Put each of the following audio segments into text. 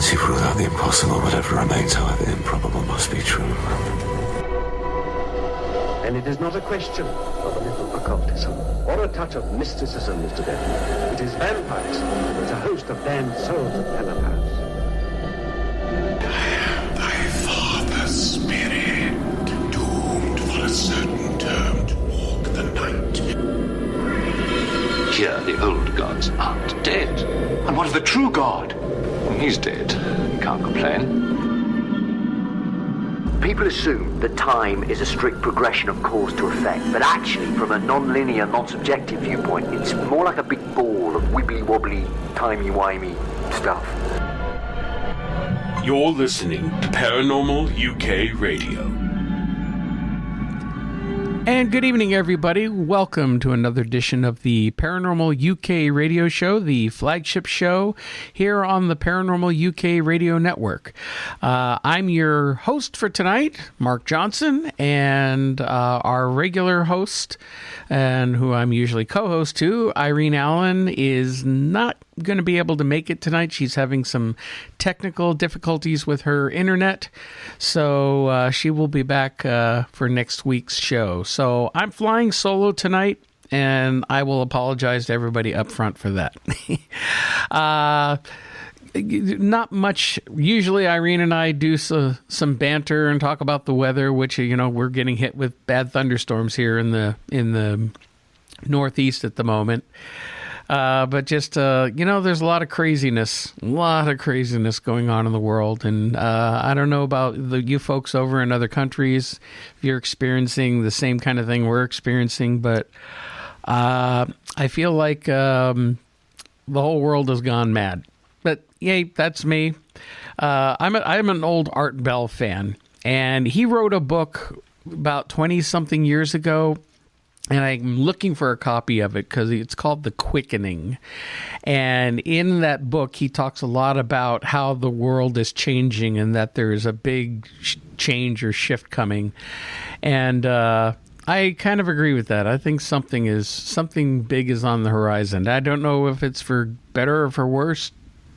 Once you've ruled out the impossible, whatever remains, however improbable, must be true. And it is not a question of a little occultism or a touch of mysticism, Mr. Denton. It is vampirism. It's a host of damned souls of telepaths. Thy father's spirit, doomed for a certain term to walk the night. Here, the old gods aren't dead. And what of the true god? He's dead. Can't complain. People assume that time is a strict progression of cause to effect, but actually, from a non-linear, non-subjective viewpoint, it's more like a big ball of wibbly-wobbly, timey-wimey stuff. You're listening to Paranormal UK Radio. And good evening, everybody. Welcome to another edition of the Paranormal UK Radio Show, the flagship show here on the Paranormal UK Radio Network. I'm your host for tonight, Mark Johnson, and our regular host, and who I'm usually co-host to, Irene Allen, is not going to be able to make it tonight. She's having some technical difficulties with her internet, so she will be back for next week's show. So I'm flying solo tonight, and I will apologize to everybody up front for that. Not much. Usually Irene and I do some banter and talk about the weather, which, you know, we're getting hit with bad thunderstorms here in the Northeast at the moment. But just, there's a lot of craziness going on in the world. And I don't know about you folks over in other countries, if you're experiencing the same kind of thing we're experiencing. But I feel like the whole world has gone mad. But, yay, that's me. I'm an old Art Bell fan. And he wrote a book about 20-something years ago. And I'm looking for a copy of it because it's called The Quickening. And in that book, he talks a lot about how the world is changing and that there is a big change or shift coming. And I kind of agree with that. I think something big is on the horizon. I don't know if it's for better or for worse.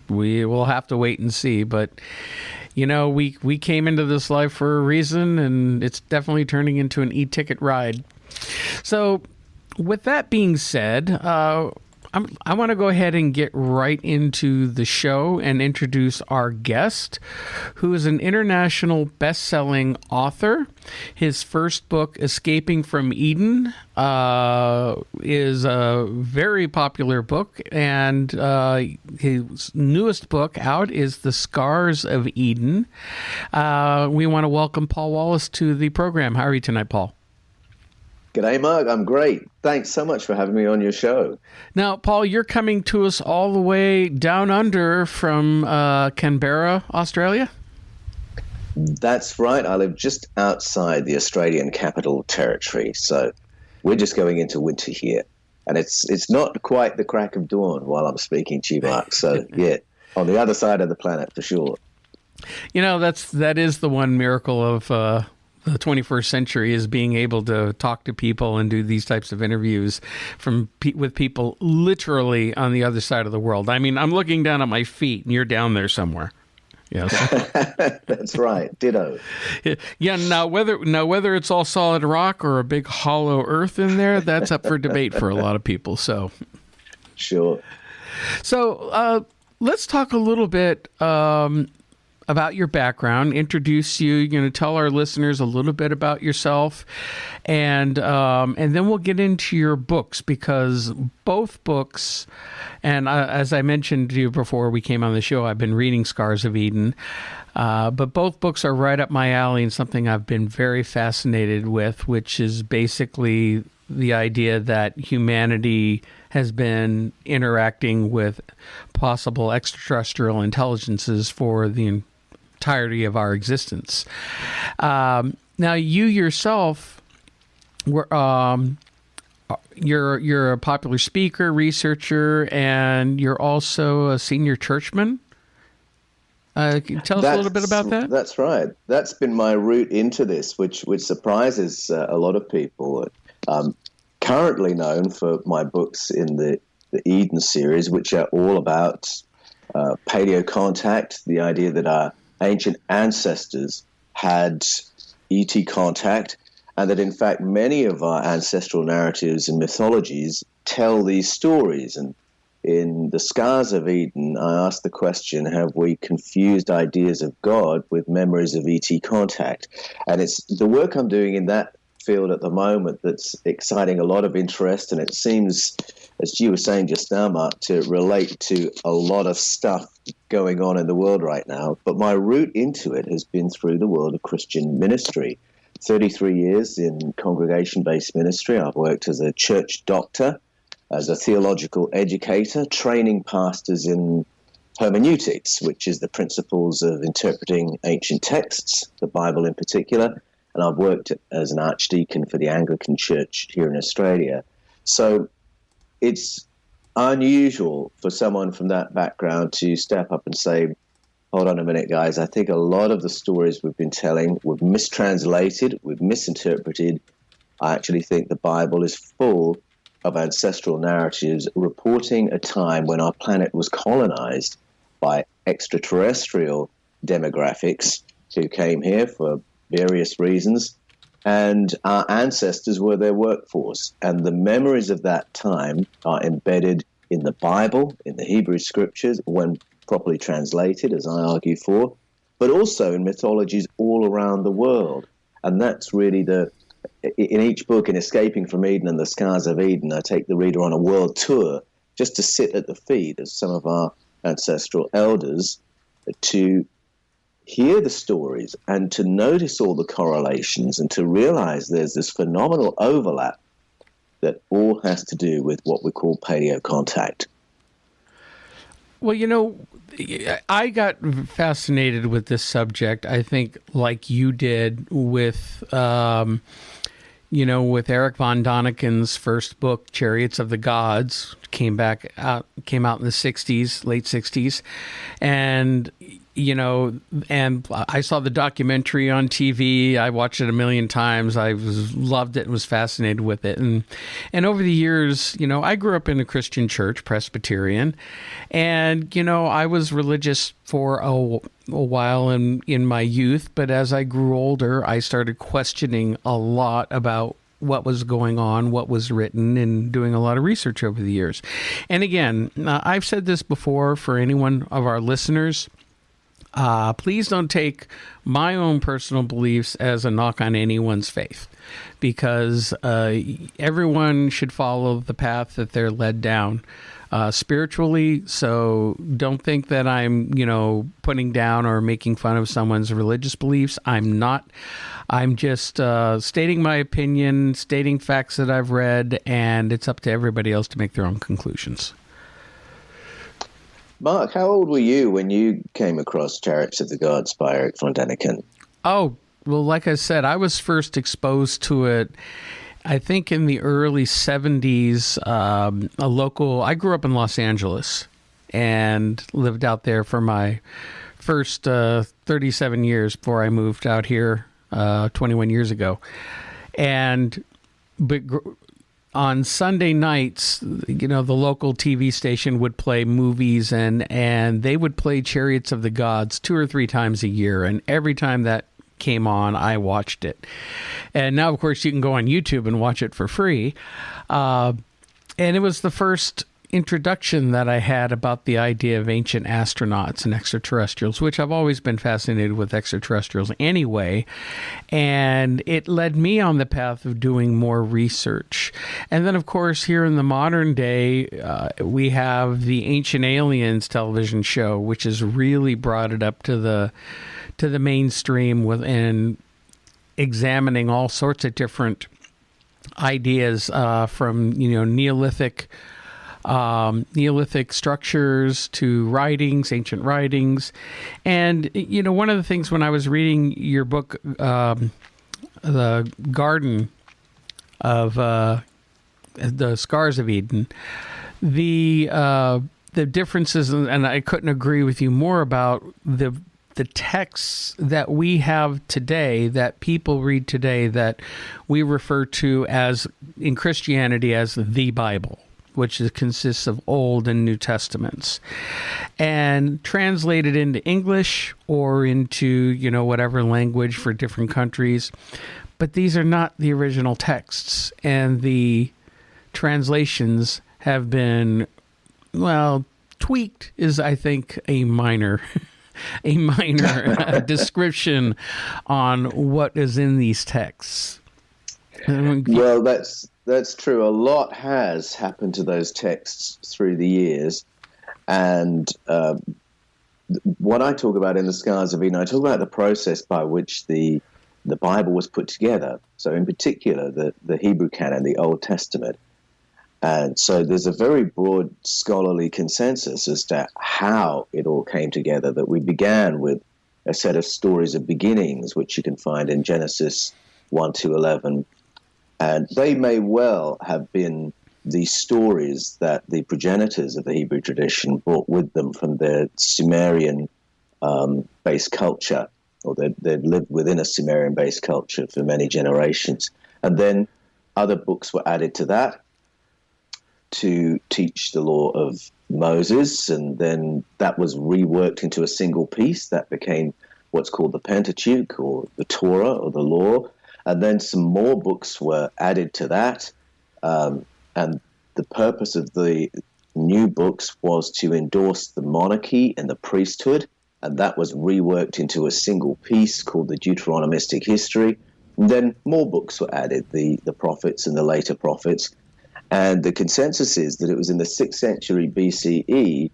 We will have to wait and see. But, you know, we came into this life for a reason, and it's definitely turning into an e-ticket ride. So, with that being said, I want to go ahead and get right into the show and introduce our guest, who is an international best-selling author. His first book, Escaping from Eden, is a very popular book, and his newest book out is The Scars of Eden. We want to welcome Paull Wallis to the program. How are you tonight, Paul? G'day, Mark. I'm great. Thanks so much for having me on your show. Now, Paul, you're coming to us all the way down under from Canberra, Australia? That's right. I live just outside the Australian Capital Territory, so we're just going into winter here. And it's not quite the crack of dawn while I'm speaking to you, Mark. So, yeah, on the other side of the planet for sure. You know, that is the one miracle of the 21st century, is being able to talk to people and do these types of interviews with people literally on the other side of the world. I mean, I'm looking down at my feet and you're down there somewhere. Yes. That's right. Ditto. Yeah. Now whether it's all solid rock or a big hollow earth in there, that's up for debate for a lot of people. So. Sure. So let's talk a little bit about your background, introduce you. You're going to tell our listeners a little bit about yourself, and then we'll get into your books, because both books, and as I mentioned to you before we came on the show, I've been reading Scars of Eden, but both books are right up my alley and something I've been very fascinated with, which is basically the idea that humanity has been interacting with possible extraterrestrial intelligences for the entirety of our existence. Now, you yourself were you're a popular speaker, researcher, and you're also a senior churchman. Can you tell us a little bit about that? That's right. That's been my route into this, which surprises a lot of people. Currently known for my books in the Eden series, which are all about paleo contact, the idea that our ancient ancestors had ET contact, and that in fact many of our ancestral narratives and mythologies tell these stories. And in The Scars of Eden, I asked the question, have we confused ideas of God with memories of ET contact? And it's the work I'm doing in that field at the moment that's exciting a lot of interest, and it seems, as you were saying just now, Mark, to relate to a lot of stuff going on in the world right now. But my route into it has been through the world of Christian ministry. 33 years in congregation-based ministry. I've worked as a church doctor, as a theological educator, training pastors in hermeneutics, which is the principles of interpreting ancient texts, the Bible in particular. And I've worked as an archdeacon for the Anglican Church here in Australia. So it's unusual for someone from that background to step up and say, hold on a minute, guys, I think a lot of the stories we've been telling, we've mistranslated, we've misinterpreted. I actually think the Bible is full of ancestral narratives reporting a time when our planet was colonized by extraterrestrial demographics who came here for various reasons, and our ancestors were their workforce. And the memories of that time are embedded in the Bible, in the Hebrew scriptures, when properly translated, as I argue for, but also in mythologies all around the world. And that's really in each book, in Escaping from Eden and The Scars of Eden, I take the reader on a world tour just to sit at the feet of some of our ancestral elders to hear the stories and to notice all the correlations and to realize there's this phenomenal overlap that all has to do with what we call paleo contact. Well, I got fascinated with this subject, I think, like you did with, with Eric von Daniken's first book, Chariots of the Gods, came out in the 60s, late 60s. And, and I saw the documentary on TV. I watched it a million times. I loved it and was fascinated with it. And over the years, I grew up in a Christian church, Presbyterian, and, I was religious for a while in my youth. But as I grew older, I started questioning a lot about what was going on, what was written, and doing a lot of research over the years. And again, I've said this before for any one of our listeners. Please don't take my own personal beliefs as a knock on anyone's faith, because everyone should follow the path that they're led down spiritually. So don't think that I'm, putting down or making fun of someone's religious beliefs. I'm not. I'm just stating my opinion, stating facts that I've read, and it's up to everybody else to make their own conclusions. Mark, how old were you when you came across Chariots of the Gods by Eric von Daniken? Oh, well, like I said, I was first exposed to it, I think, in the early 70s. I grew up in Los Angeles and lived out there for my first 37 years before I moved out here 21 years ago. But on Sunday nights, the local TV station would play movies, and they would play Chariots of the Gods 2 or 3 times a year. And every time that came on, I watched it. And now, of course, you can go on YouTube and watch it for free. And it was the first introduction that I had about the idea of ancient astronauts and extraterrestrials, which I've always been fascinated with extraterrestrials anyway. And it led me on the path of doing more research. And then, of course, here in the modern day, we have the Ancient Aliens television show, which has really brought it up to the mainstream and examining all sorts of different ideas from Neolithic structures to writings, ancient writings. And, one of the things when I was reading your book, The Garden of the Scars of Eden, the differences, and I couldn't agree with you more about the texts that we have today, that people read today, that we refer to as, in Christianity, as the Bible. which consists of Old and New Testaments, and translated into English or into, whatever language for different countries. But these are not the original texts, and the translations have been, tweaked is, I think, a minor description on what is in these texts. Well, that's true. A lot has happened to those texts through the years, and what I talk about in the Scars of Eden, I talk about the process by which the Bible was put together. So, in particular, the Hebrew canon, the Old Testament. And so there's a very broad scholarly consensus as to how it all came together, that we began with a set of stories of beginnings, which you can find in Genesis 1-11. And they may well have been the stories that the progenitors of the Hebrew tradition brought with them from their Sumerian-based culture, or they'd lived within a Sumerian-based culture for many generations. And then other books were added to that to teach the law of Moses, and then that was reworked into a single piece that became what's called the Pentateuch, or the Torah, or the law. And then some more books were added to that, and the purpose of the new books was to endorse the monarchy and the priesthood, and that was reworked into a single piece called the Deuteronomistic History. And then more books were added, the prophets and the later prophets. And the consensus is that it was in the 6th century BCE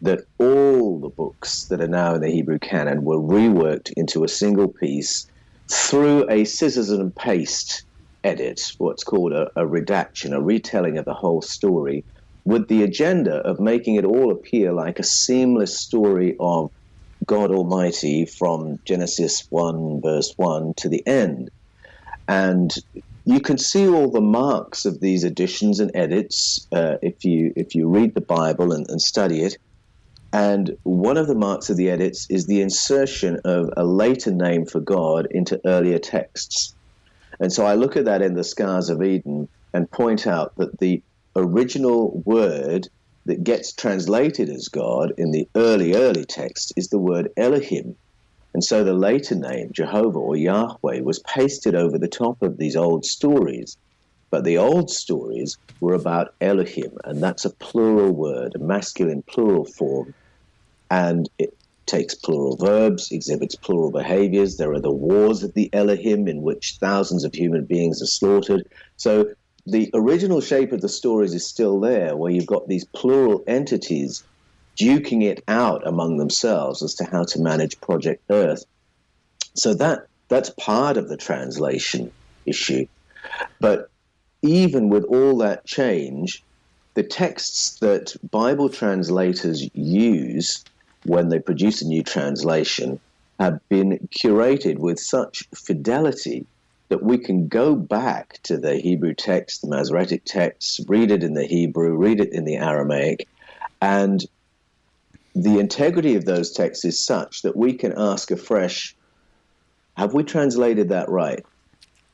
that all the books that are now in the Hebrew canon were reworked into a single piece through a scissors and paste edit, what's called a redaction, a retelling of the whole story, with the agenda of making it all appear like a seamless story of God Almighty from Genesis 1, verse 1 to the end. And you can see all the marks of these additions and edits if you read the Bible and study it. And one of the marks of the edits is the insertion of a later name for God into earlier texts. And so I look at that in the Scars of Eden and point out that the original word that gets translated as God in the early text is the word Elohim. And so the later name, Jehovah or Yahweh, was pasted over the top of these old stories. But the old stories were about Elohim, and that's a plural word, a masculine plural form. And it takes plural verbs, exhibits plural behaviors. There are the wars of the Elohim in which thousands of human beings are slaughtered. So the original shape of the stories is still there, where you've got these plural entities duking it out among themselves as to how to manage Project Earth. So that's part of the translation issue. But even with all that change, the texts that Bible translators use when they produce a new translation have been curated with such fidelity that we can go back to the Hebrew text, the Masoretic text, read it in the Hebrew, read it in the Aramaic, and the integrity of those texts is such that we can ask afresh, have we translated that right?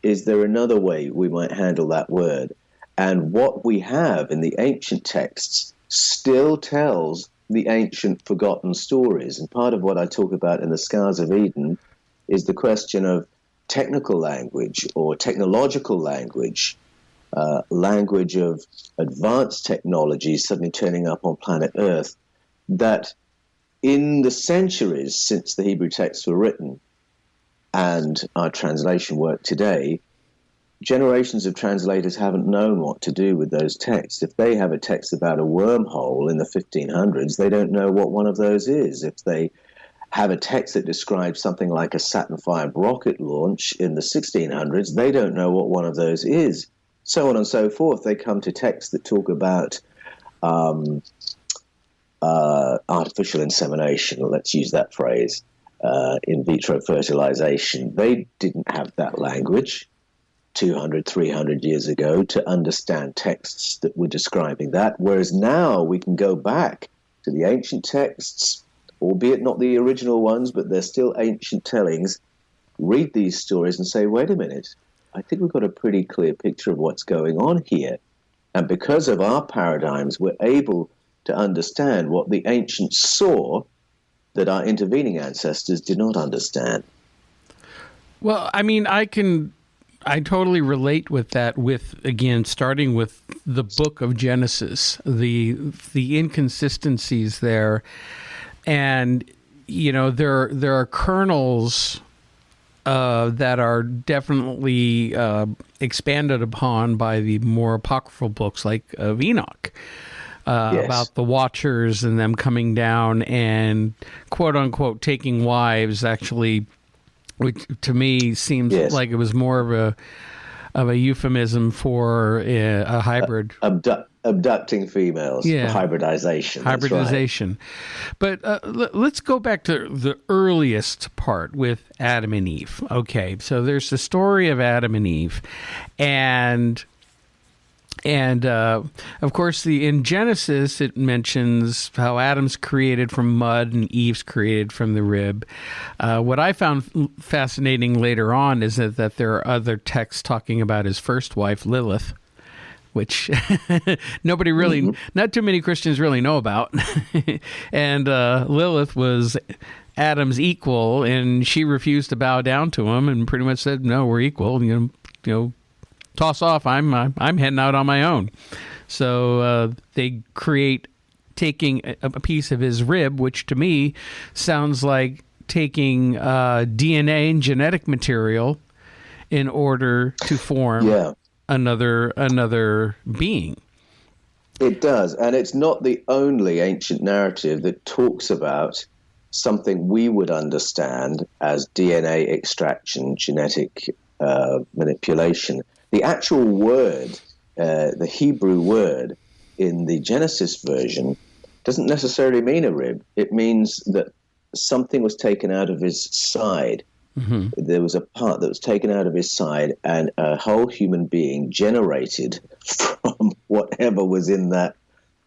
Is there another way we might handle that word? And what we have in the ancient texts still tells the ancient forgotten stories. And part of what I talk about in the Scars of Eden is the question of technical language or technological language, language of advanced technology suddenly turning up on planet Earth, that in the centuries since the Hebrew texts were written and our translation work today, generations of translators haven't known what to do with those texts. If they have a text about a wormhole in the 1500s, they don't know what one of those is. If they have a text that describes something like a Saturn V rocket launch in the 1600s, they don't know what one of those is. So on and so forth. They come to texts that talk about artificial insemination, let's use that phrase, in vitro fertilization. They didn't have that language 200, 300 years ago to understand texts that were describing that, whereas now we can go back to the ancient texts, albeit not the original ones, but they're still ancient tellings, read these stories and say, wait a minute, I think we've got a pretty clear picture of what's going on here. And because of our paradigms, we're able to understand what the ancients saw that our intervening ancestors did not understand. Well, I mean, I totally relate with that, with, again, starting with the book of Genesis, the inconsistencies there. And, there are kernels that are definitely expanded upon by the more apocryphal books like of Enoch. Yes. About the Watchers and them coming down and quote unquote taking wives, actually, which to me seems like it was more of a euphemism for a hybrid. Abducting females, hybridization. Hybridization. Right. But let's go back to the earliest part with Adam and Eve. Okay, so there's the story of Adam and Eve, and of course, in Genesis, it mentions how Adam's created from mud and Eve's created from the rib. What I found fascinating later on is that there are other texts talking about his first wife, Lilith, which nobody really, not too many Christians really know about. And Lilith was Adam's equal, and she refused to bow down to him and pretty much said, "No, we're equal. You know, toss off. I'm heading out on my own." So they create taking a piece of his rib, which to me sounds like taking DNA and genetic material in order to form another being. It does, and it's not the only ancient narrative that talks about something we would understand as DNA extraction, genetic manipulation. The actual word, the Hebrew word in the Genesis version, doesn't necessarily mean a rib. It means that something was taken out of his side. Mm-hmm. There was a part that was taken out of his side, and a whole human being generated from whatever was in that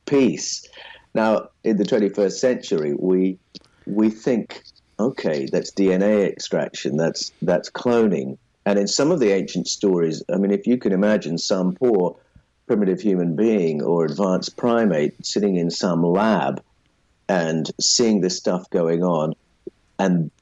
piece. Now, in the 21st century, we think, okay, that's DNA extraction, that's cloning. And in some of the ancient stories, I mean, if you can imagine some poor primitive human being or advanced primate sitting in some lab and seeing this stuff going on, and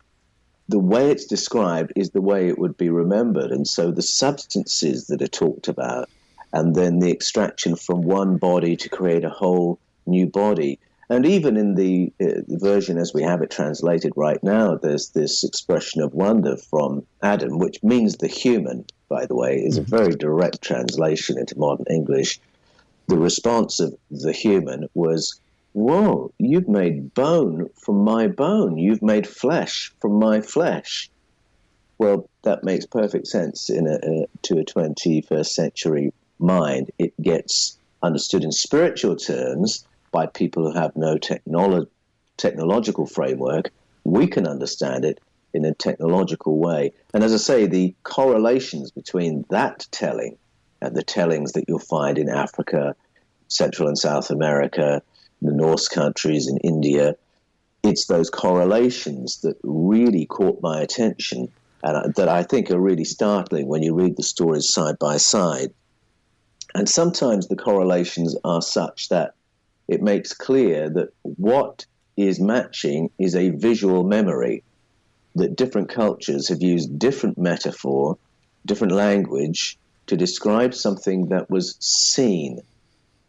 the way it's described is the way it would be remembered. And so the substances that are talked about, and then the extraction from one body to create a whole new body. And even in the version as we have it translated right now, there's this expression of wonder from Adam, which means the human, by the way, is a very direct translation into modern English. The response of the human was, "Whoa, you've made bone from my bone. You've made flesh from my flesh." Well, that makes perfect sense to a 21st century mind. It gets understood in spiritual terms by people who have no technological framework. We can understand it in a technological way. And as I say, the correlations between that telling and the tellings that you'll find in Africa, Central and South America, the Norse countries, in India, it's those correlations that really caught my attention and that I think are really startling when you read the stories side by side. And sometimes the correlations are such that it makes clear that what is matching is a visual memory, that different cultures have used different metaphor, different language to describe something that was seen.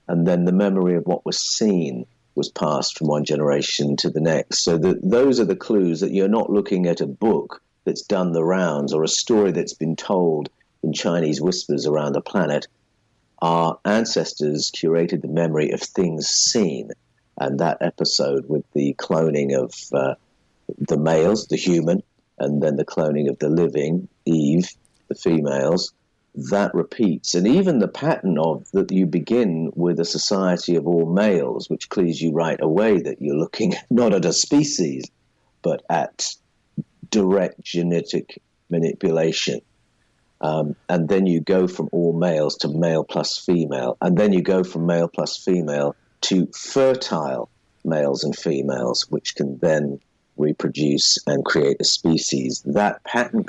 And then the memory of what was seen was passed from one generation to the next. So those are the clues that you're not looking at a book that's done the rounds or a story that's been told in Chinese whispers around the planet. Our ancestors curated the memory of things seen. And that episode with the cloning of the males, the human, and then the cloning of the living, Eve, the females, that repeats. And even the pattern of that you begin with a society of all males, which clues you right away that you're looking not at a species, but at direct genetic manipulation. And then you go from all males to male plus female. And then you go from male plus female to fertile males and females, which can then reproduce and create a species. That pattern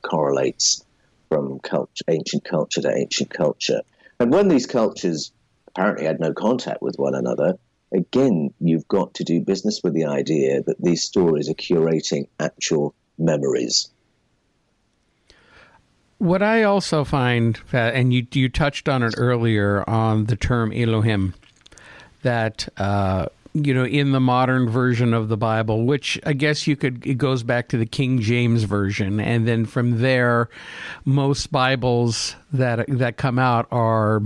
correlates from ancient culture to ancient culture. And when these cultures apparently had no contact with one another. Again, you've got to do business with the idea that these stories are curating actual memories. What I also find, and you touched on it earlier on the term Elohim, that in the modern version of the Bible, which I guess it goes back to the King James version, and then from there, most Bibles that come out are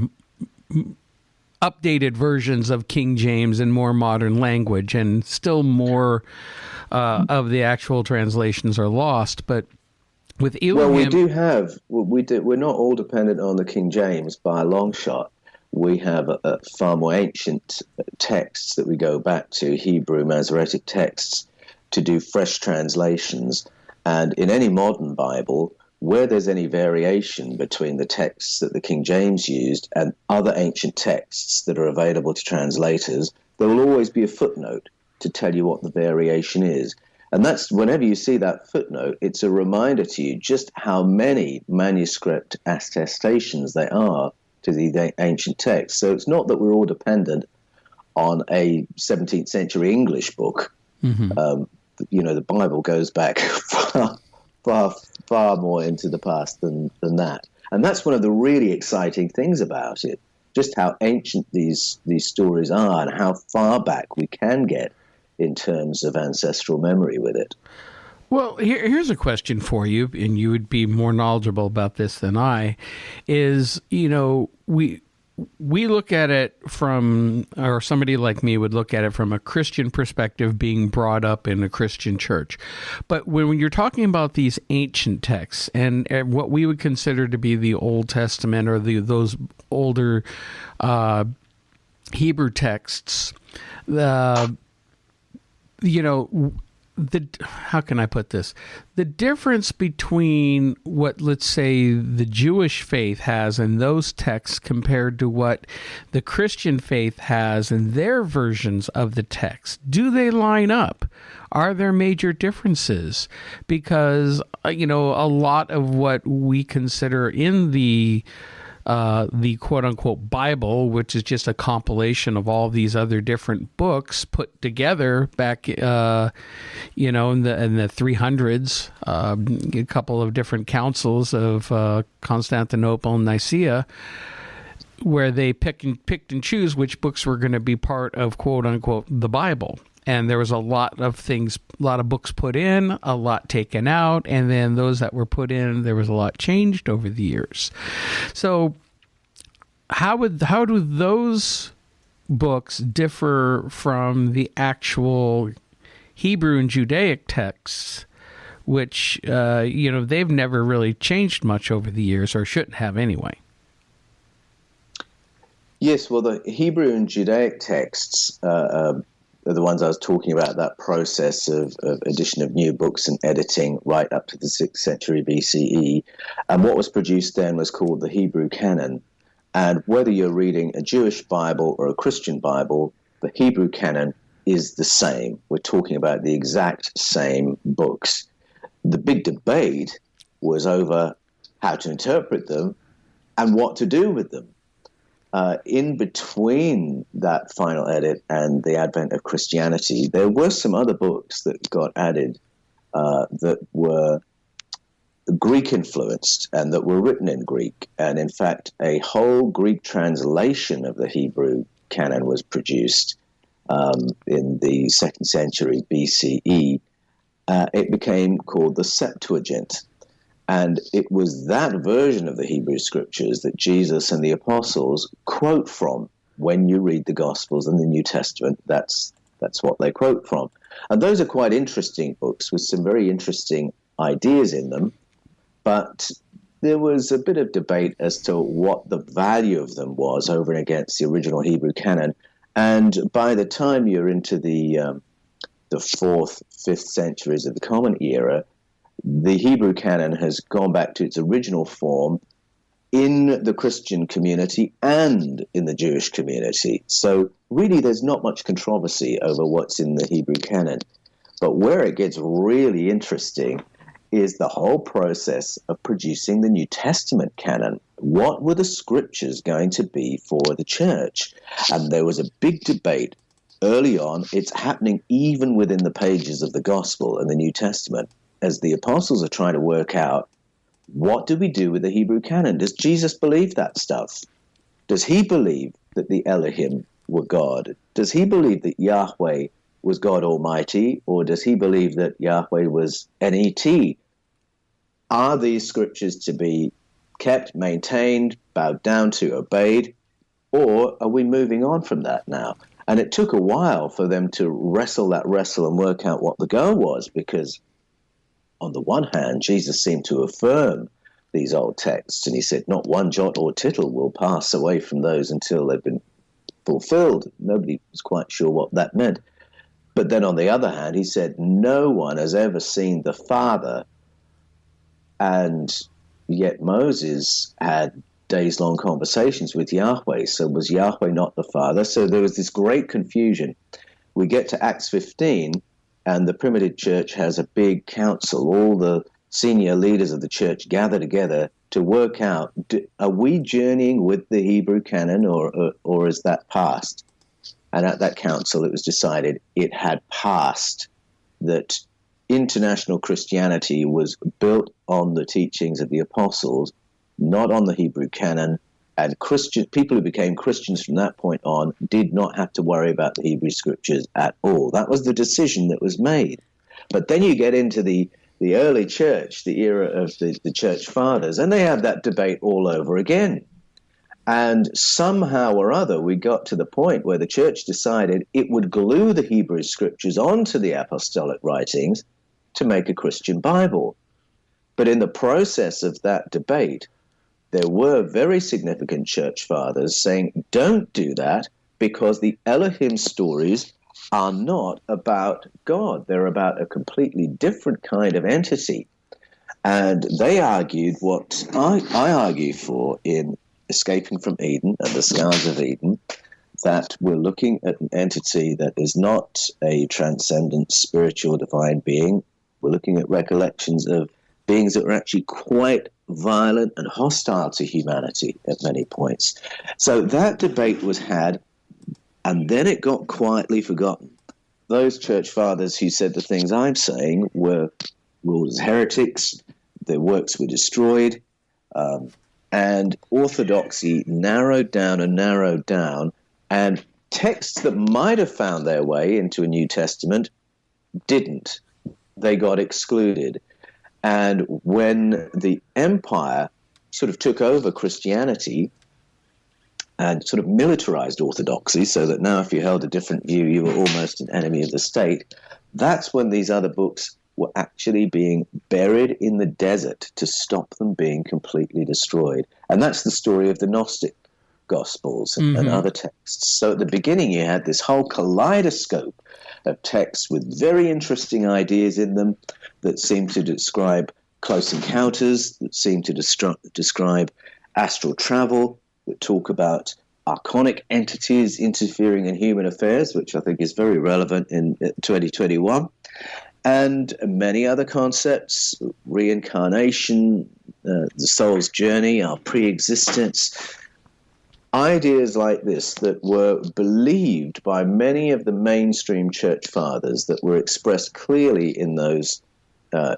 updated versions of King James in more modern language, and still more of the actual translations are lost. But with Elohim, we're not all dependent on the King James by a long shot. We have far more ancient texts that we go back to, Hebrew Masoretic texts, to do fresh translations. And in any modern Bible, where there's any variation between the texts that the King James used and other ancient texts that are available to translators, there will always be a footnote to tell you what the variation is. And that's, whenever you see that footnote, it's a reminder to you just how many manuscript attestations there are to the ancient texts. So it's not that we're all dependent on a 17th century English book. Mm-hmm. The Bible goes back far more into the past than that. And that's one of the really exciting things about it, just how ancient these stories are and how far back we can get in terms of ancestral memory with it. Well, here's a question for you, and you would be more knowledgeable about this than I, is, we look at it from, or somebody like me would look at it from a Christian perspective, being brought up in a Christian church. But when you're talking about these ancient texts and what we would consider to be the Old Testament or those older Hebrew texts, how can I put this? The difference between what, let's say, the Jewish faith has in those texts compared to what the Christian faith has in their versions of the text, do they line up? Are there major differences? Because, a lot of what we consider in the quote-unquote Bible, which is just a compilation of all these other different books put together back, in the 300s, a couple of different councils of Constantinople and Nicaea, where they picked and choose which books were going to be part of quote-unquote the Bible. And there was a lot of books put in, a lot taken out, and then those that were put in, there was a lot changed over the years. So how do those books differ from the actual Hebrew and Judaic texts, which, they've never really changed much over the years, or shouldn't have anyway? Yes, well, the Hebrew and Judaic texts are the ones I was talking about, that process of addition of new books and editing right up to the 6th century BCE. And what was produced then was called the Hebrew canon. And whether you're reading a Jewish Bible or a Christian Bible, the Hebrew canon is the same. We're talking about the exact same books. The big debate was over how to interpret them and what to do with them. In between that final edit and the advent of Christianity, there were some other books that got added that were Greek-influenced and that were written in Greek. And in fact, a whole Greek translation of the Hebrew canon was produced in the 2nd century BCE. It became called the Septuagint. And it was that version of the Hebrew Scriptures that Jesus and the apostles quote from when you read the Gospels and the New Testament. That's what they quote from. And those are quite interesting books with some very interesting ideas in them. But there was a bit of debate as to what the value of them was over and against the original Hebrew canon. And by the time you're into the 4th, 5th centuries of the Common Era, the Hebrew canon has gone back to its original form in the Christian community and in the Jewish community. So really there's not much controversy over what's in the Hebrew canon. But where it gets really interesting is the whole process of producing the New Testament canon. What were the scriptures going to be for the church? And there was a big debate early on. It's happening even within the pages of the Gospel and the New Testament, as the apostles are trying to work out, what do we do with the Hebrew canon? Does Jesus believe that stuff? Does he believe that the Elohim were God? Does he believe that Yahweh was God Almighty, or does he believe that Yahweh was NET? Are these scriptures to be kept, maintained, bowed down to, obeyed, or are we moving on from that now? And it took a while for them to wrestle and work out what the goal was, because on the one hand, Jesus seemed to affirm these old texts, and he said, not one jot or tittle will pass away from those until they've been fulfilled. Nobody was quite sure what that meant. But then on the other hand, he said, no one has ever seen the Father, and yet Moses had days-long conversations with Yahweh. So was Yahweh not the Father? So there was this great confusion. We get to Acts 15, and the primitive church has a big council. All the senior leaders of the church gather together to work out, are we journeying with the Hebrew canon, or is that past? And at that council, it was decided it had passed, that international Christianity was built on the teachings of the apostles, not on the Hebrew canon, and people who became Christians from that point on did not have to worry about the Hebrew scriptures at all. That was the decision that was made. But then you get into the early church, the era of the church fathers, and they had that debate all over again. And somehow or other, we got to the point where the church decided it would glue the Hebrew scriptures onto the apostolic writings to make a Christian Bible. But in the process of that debate, there were very significant church fathers saying, don't do that, because the Elohim stories are not about God. They're about a completely different kind of entity. And they argued what I argue for in Escaping from Eden and the Scars of Eden, that we're looking at an entity that is not a transcendent spiritual divine being. We're looking at recollections of beings that were actually quite violent and hostile to humanity at many points. So that debate was had, and then it got quietly forgotten. Those church fathers who said the things I'm saying were ruled as heretics, their works were destroyed, and orthodoxy narrowed down, and texts that might have found their way into a New Testament didn't. They got excluded. And when the empire sort of took over Christianity and sort of militarized orthodoxy, so that now if you held a different view, you were almost an enemy of the state, that's when these other books were actually being buried in the desert to stop them being completely destroyed. And that's the story of the Gnostic Gospels and other texts. So at the beginning, you had this whole kaleidoscope of texts with very interesting ideas in them that seem to describe close encounters, that seem to describe astral travel, that talk about archonic entities interfering in human affairs, which I think is very relevant in 2021. And many other concepts, reincarnation, the soul's journey, our pre-existence, ideas like this that were believed by many of the mainstream church fathers, that were expressed clearly in those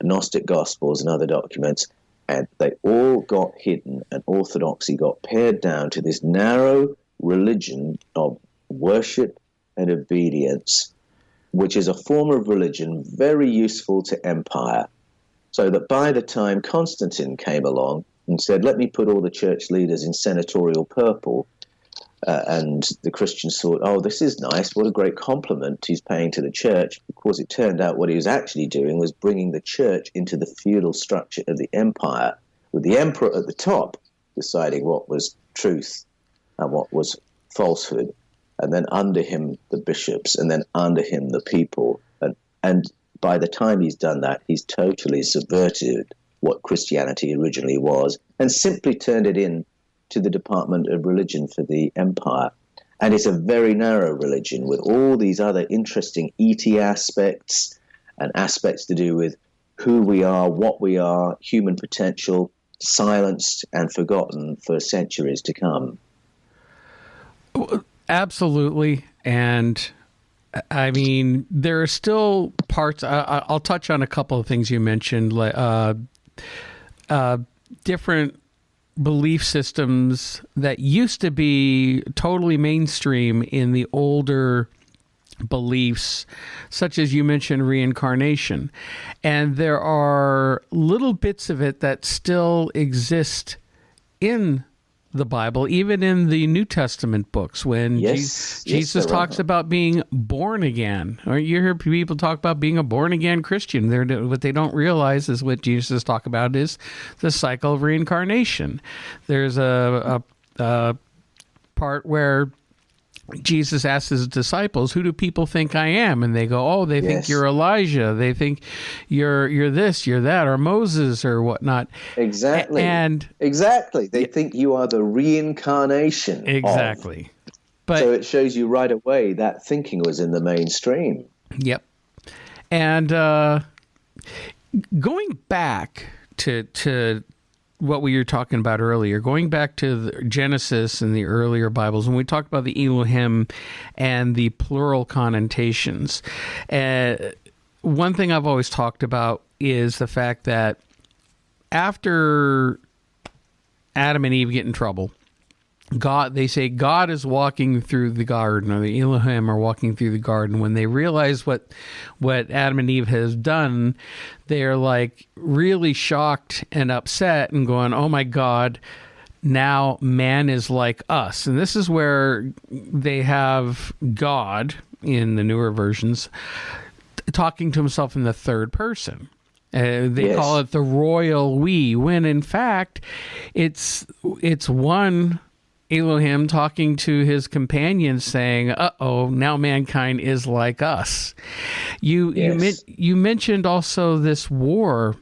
Gnostic Gospels and other documents, and they all got hidden, and orthodoxy got pared down to this narrow religion of worship and obedience, which is a form of religion very useful to empire. So that by the time Constantine came along and said, let me put all the church leaders in senatorial purple, and the Christians thought, oh, this is nice, what a great compliment he's paying to the church. Of course, it turned out what he was actually doing was bringing the church into the feudal structure of the empire, with the emperor at the top deciding what was truth and what was falsehood, and then under him the bishops, and then under him the people. And by the time he's done that, he's totally subverted what Christianity originally was and simply turned it in to the Department of Religion for the empire. And it's a very narrow religion with all these other interesting ET aspects and aspects to do with who we are, what we are, human potential, silenced and forgotten for centuries to come. Absolutely. And I mean, there are still parts. I'll touch on a couple of things you mentioned, different belief systems that used to be totally mainstream in the older beliefs, such as you mentioned reincarnation. And there are little bits of it that still exist in the Bible, even in the New Testament books, when Jesus talks about being born again. Or you hear people talk about being a born again Christian. What they don't realize is what Jesus talks about is the cycle of reincarnation. There's a part where Jesus asks his disciples, "Who do people think I am?" And they go, "Oh, they think you're Elijah. They think you're this, you're that, or Moses, or whatnot." Exactly. They think you are the reincarnation. Exactly. But so it shows you right away that thinking was in the mainstream. Yep. And going back to what we were talking about earlier, going back to the Genesis and the earlier Bibles, when we talk about the Elohim and the plural connotations, one thing I've always talked about is the fact that after Adam and Eve get in trouble, they say God is walking through the garden, or the Elohim are walking through the garden. When they realize what Adam and Eve has done, they're like really shocked and upset and going, "Oh my God, now man is like us." And this is where they have God in the newer versions talking to himself in the third person. They call it the royal we, when in fact it's one Elohim talking to his companions saying, "Uh-oh, now mankind is like us." You mentioned also this war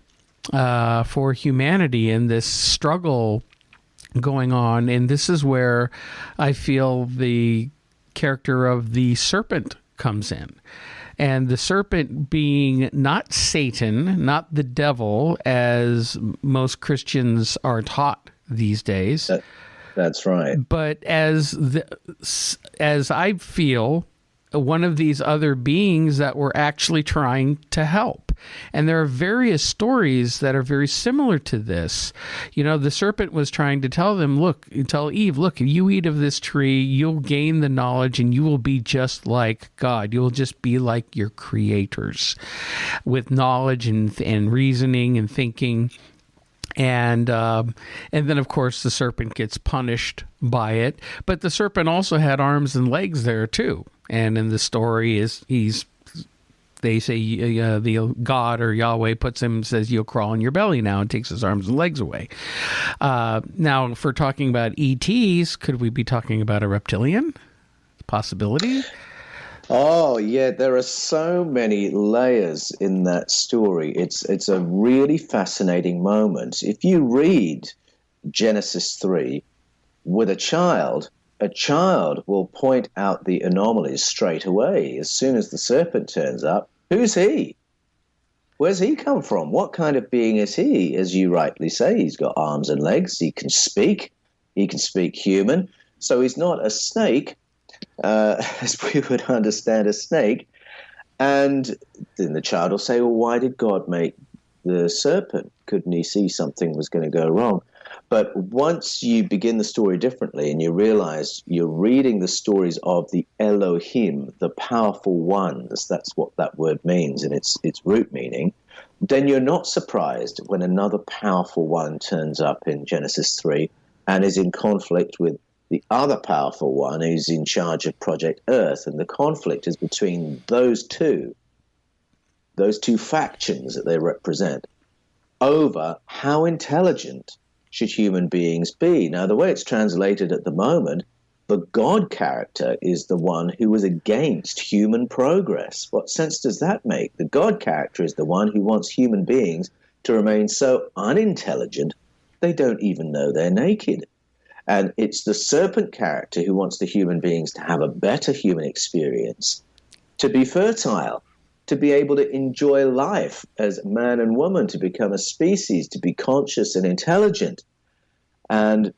for humanity and this struggle going on, and this is where I feel the character of the serpent comes in. And the serpent being not Satan, not the devil, as most Christians are taught these days. That's right. But as I feel, one of these other beings that were actually trying to help. And there are various stories that are very similar to this. You know, the serpent was trying to tell Eve, look, if you eat of this tree, you'll gain the knowledge and you will be just like God. You'll just be like your creators with knowledge and reasoning and thinking. And then, of course, the serpent gets punished by it. But the serpent also had arms and legs there, too. And in the story, they say the God or Yahweh says, "You'll crawl on your belly now," and takes his arms and legs away. Now, if we're talking about ETs, could we be talking about a reptilian possibility? Oh, yeah, there are so many layers in that story. It's a really fascinating moment. If you read Genesis 3 with a child will point out the anomalies straight away. As soon as the serpent turns up, who's he? Where's he come from? What kind of being is he? As you rightly say, he's got arms and legs. He can speak human. So he's not a snake, as we would understand a snake. And then the child will say, well, why did God make the serpent? Couldn't he see something was going to go wrong? But once you begin the story differently and you realize you're reading the stories of the Elohim, the powerful ones, that's what that word means in its root meaning, then you're not surprised when another powerful one turns up in Genesis 3 and is in conflict with the other powerful one who's in charge of Project Earth. And the conflict is between those two factions that they represent over how intelligent should human beings be. Now, the way it's translated at the moment, the God character is the one who is against human progress. What sense does that make? The God character is the one who wants human beings to remain so unintelligent they don't even know they're naked. And it's the serpent character who wants the human beings to have a better human experience, to be fertile, to be able to enjoy life as man and woman, to become a species, to be conscious and intelligent. And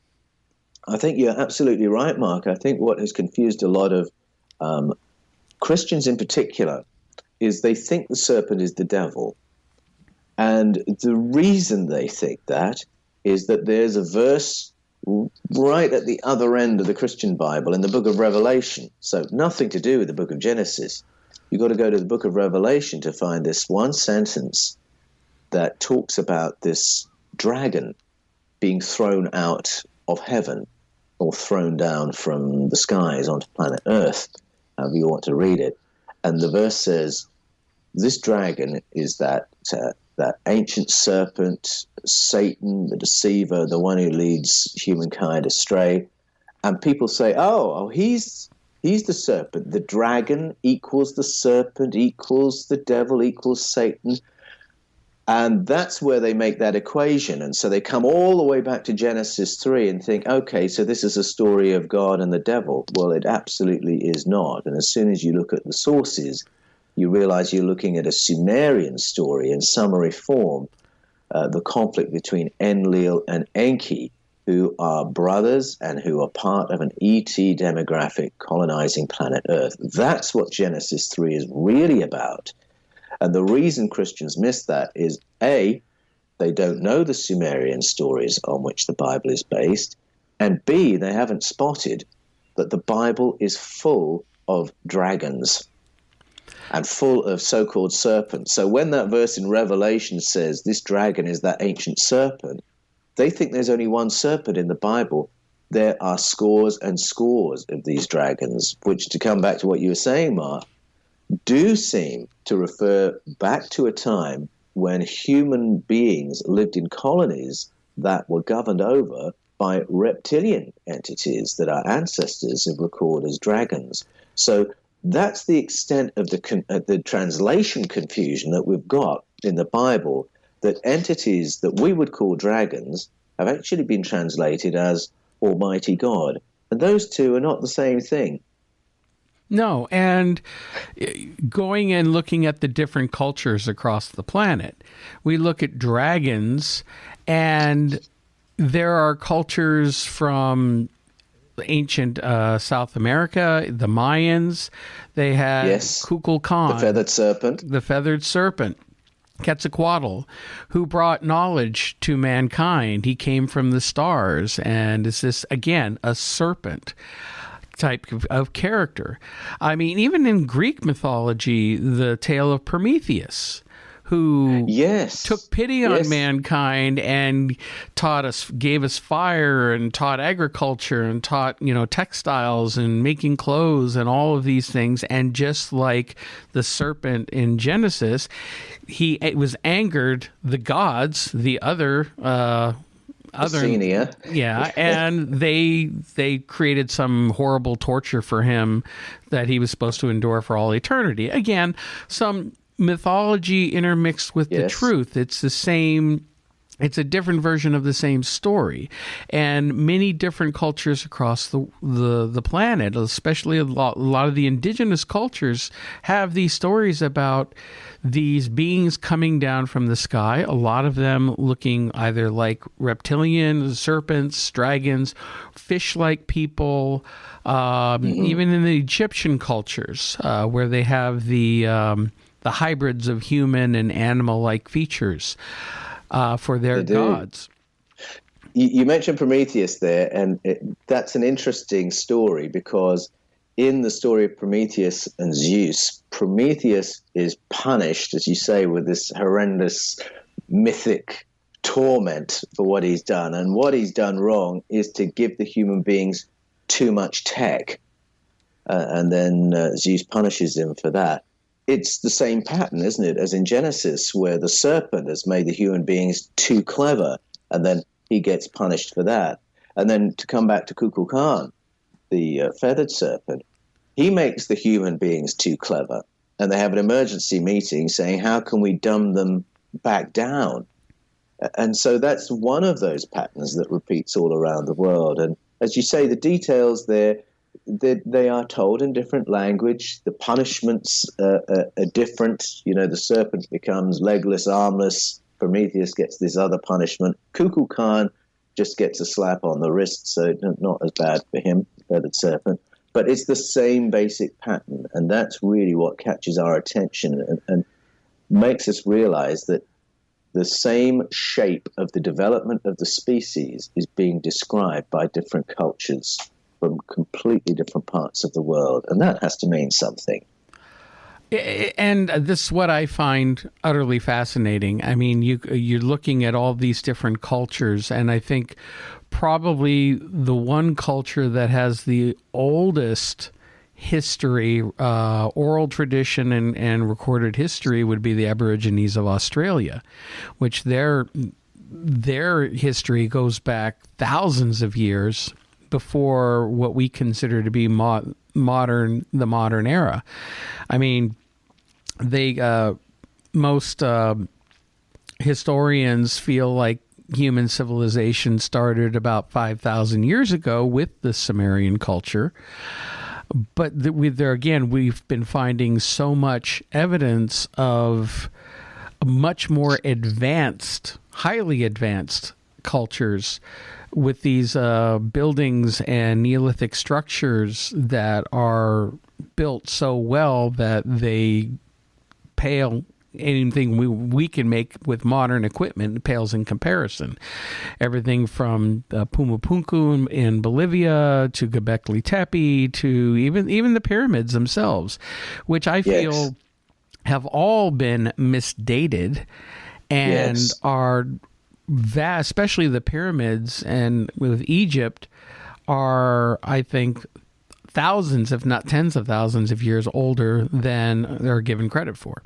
I think you're absolutely right, Mark. I think what has confused a lot of Christians in particular is they think the serpent is the devil. And the reason they think that is that there's a verse right at the other end of the Christian Bible in the book of Revelation. So nothing to do with the book of Genesis. You've got to go to the book of Revelation to find this one sentence that talks about this dragon being thrown out of heaven or thrown down from the skies onto planet Earth, however you want to read it. And the verse says, this dragon is that ancient serpent, Satan, the deceiver, the one who leads humankind astray. And people say, oh, he's the serpent. The dragon equals the serpent, equals the devil, equals Satan. And that's where they make that equation. And so they come all the way back to Genesis 3 and think, okay, so this is a story of God and the devil. Well, it absolutely is not. And as soon as you look at the sources, you realize you're looking at a Sumerian story in summary form, the conflict between Enlil and Enki, who are brothers and who are part of an ET demographic colonizing planet Earth. That's what Genesis 3 is really about. And the reason Christians miss that is, A, they don't know the Sumerian stories on which the Bible is based, and B, they haven't spotted that the Bible is full of dragons and full of so-called serpents. So when that verse in Revelation says this dragon is that ancient serpent, they think there's only one serpent in the Bible. There are scores and scores of these dragons, which, to come back to what you were saying, Mark, do seem to refer back to a time when human beings lived in colonies that were governed over by reptilian entities that our ancestors have recorded as dragons. So that's the extent of the translation confusion that we've got in the Bible, that entities that we would call dragons have actually been translated as Almighty God. And those two are not the same thing. No, and going and looking at the different cultures across the planet, we look at dragons, and there are cultures from ancient South America, the Mayans. They had Kukulkan, the feathered serpent. Quetzalcoatl, who brought knowledge to mankind. He came from the stars, and is this, again, a serpent type of character. I mean, even in Greek mythology, the tale of Prometheus, who took pity on mankind and gave us fire and taught agriculture and taught, textiles and making clothes and all of these things. And just like the serpent in Genesis, it was angered the gods, the other and they created some horrible torture for him that he was supposed to endure for all eternity. Again, some mythology intermixed with the truth. It's the same. It's a different version of the same story, and many different cultures across the planet, especially a lot of the indigenous cultures, have these stories about these beings coming down from the sky, a lot of them looking either like reptilian, serpents, dragons, fish-like people, even in the Egyptian cultures, where they have the hybrids of human and animal-like features for their gods. You mentioned Prometheus there, and that's an interesting story because in the story of Prometheus and Zeus, Prometheus is punished, as you say, with this horrendous mythic torment for what he's done. And what he's done wrong is to give the human beings too much tech. And then Zeus punishes him for that. It's the same pattern, isn't it, as in Genesis, where the serpent has made the human beings too clever, and then he gets punished for that. And then to come back to Kukulkan, the feathered serpent, he makes the human beings too clever, and they have an emergency meeting saying, how can we dumb them back down? And so that's one of those patterns that repeats all around the world. And as you say, the details there, they are told in different language. The punishments are different. You know, the serpent becomes legless, armless. Prometheus gets this other punishment. Kukulkan Khan just gets a slap on the wrist, so not as bad for him, feathered serpent. But it's the same basic pattern, and that's really what catches our attention and makes us realize that the same shape of the development of the species is being described by different cultures from completely different parts of the world, and that has to mean something. And this is what I find utterly fascinating. I mean, you're looking at all these different cultures, and I think probably the one culture that has the oldest history, oral tradition and recorded history would be the Aborigines of Australia, which their history goes back thousands of years before what we consider to be the modern era. I mean, most historians feel like human civilization started about 5,000 years ago with the Sumerian culture. But we've been finding so much evidence of much more advanced, highly advanced cultures with these buildings and Neolithic structures that are built so well that they pale anything we can make with modern equipment pales in comparison. Everything from Pumapunku in Bolivia to Göbekli Tepe to even the pyramids themselves, which I feel have all been misdated and are vast, especially the pyramids and with Egypt are, I think, thousands, if not tens of thousands of years older than they're given credit for.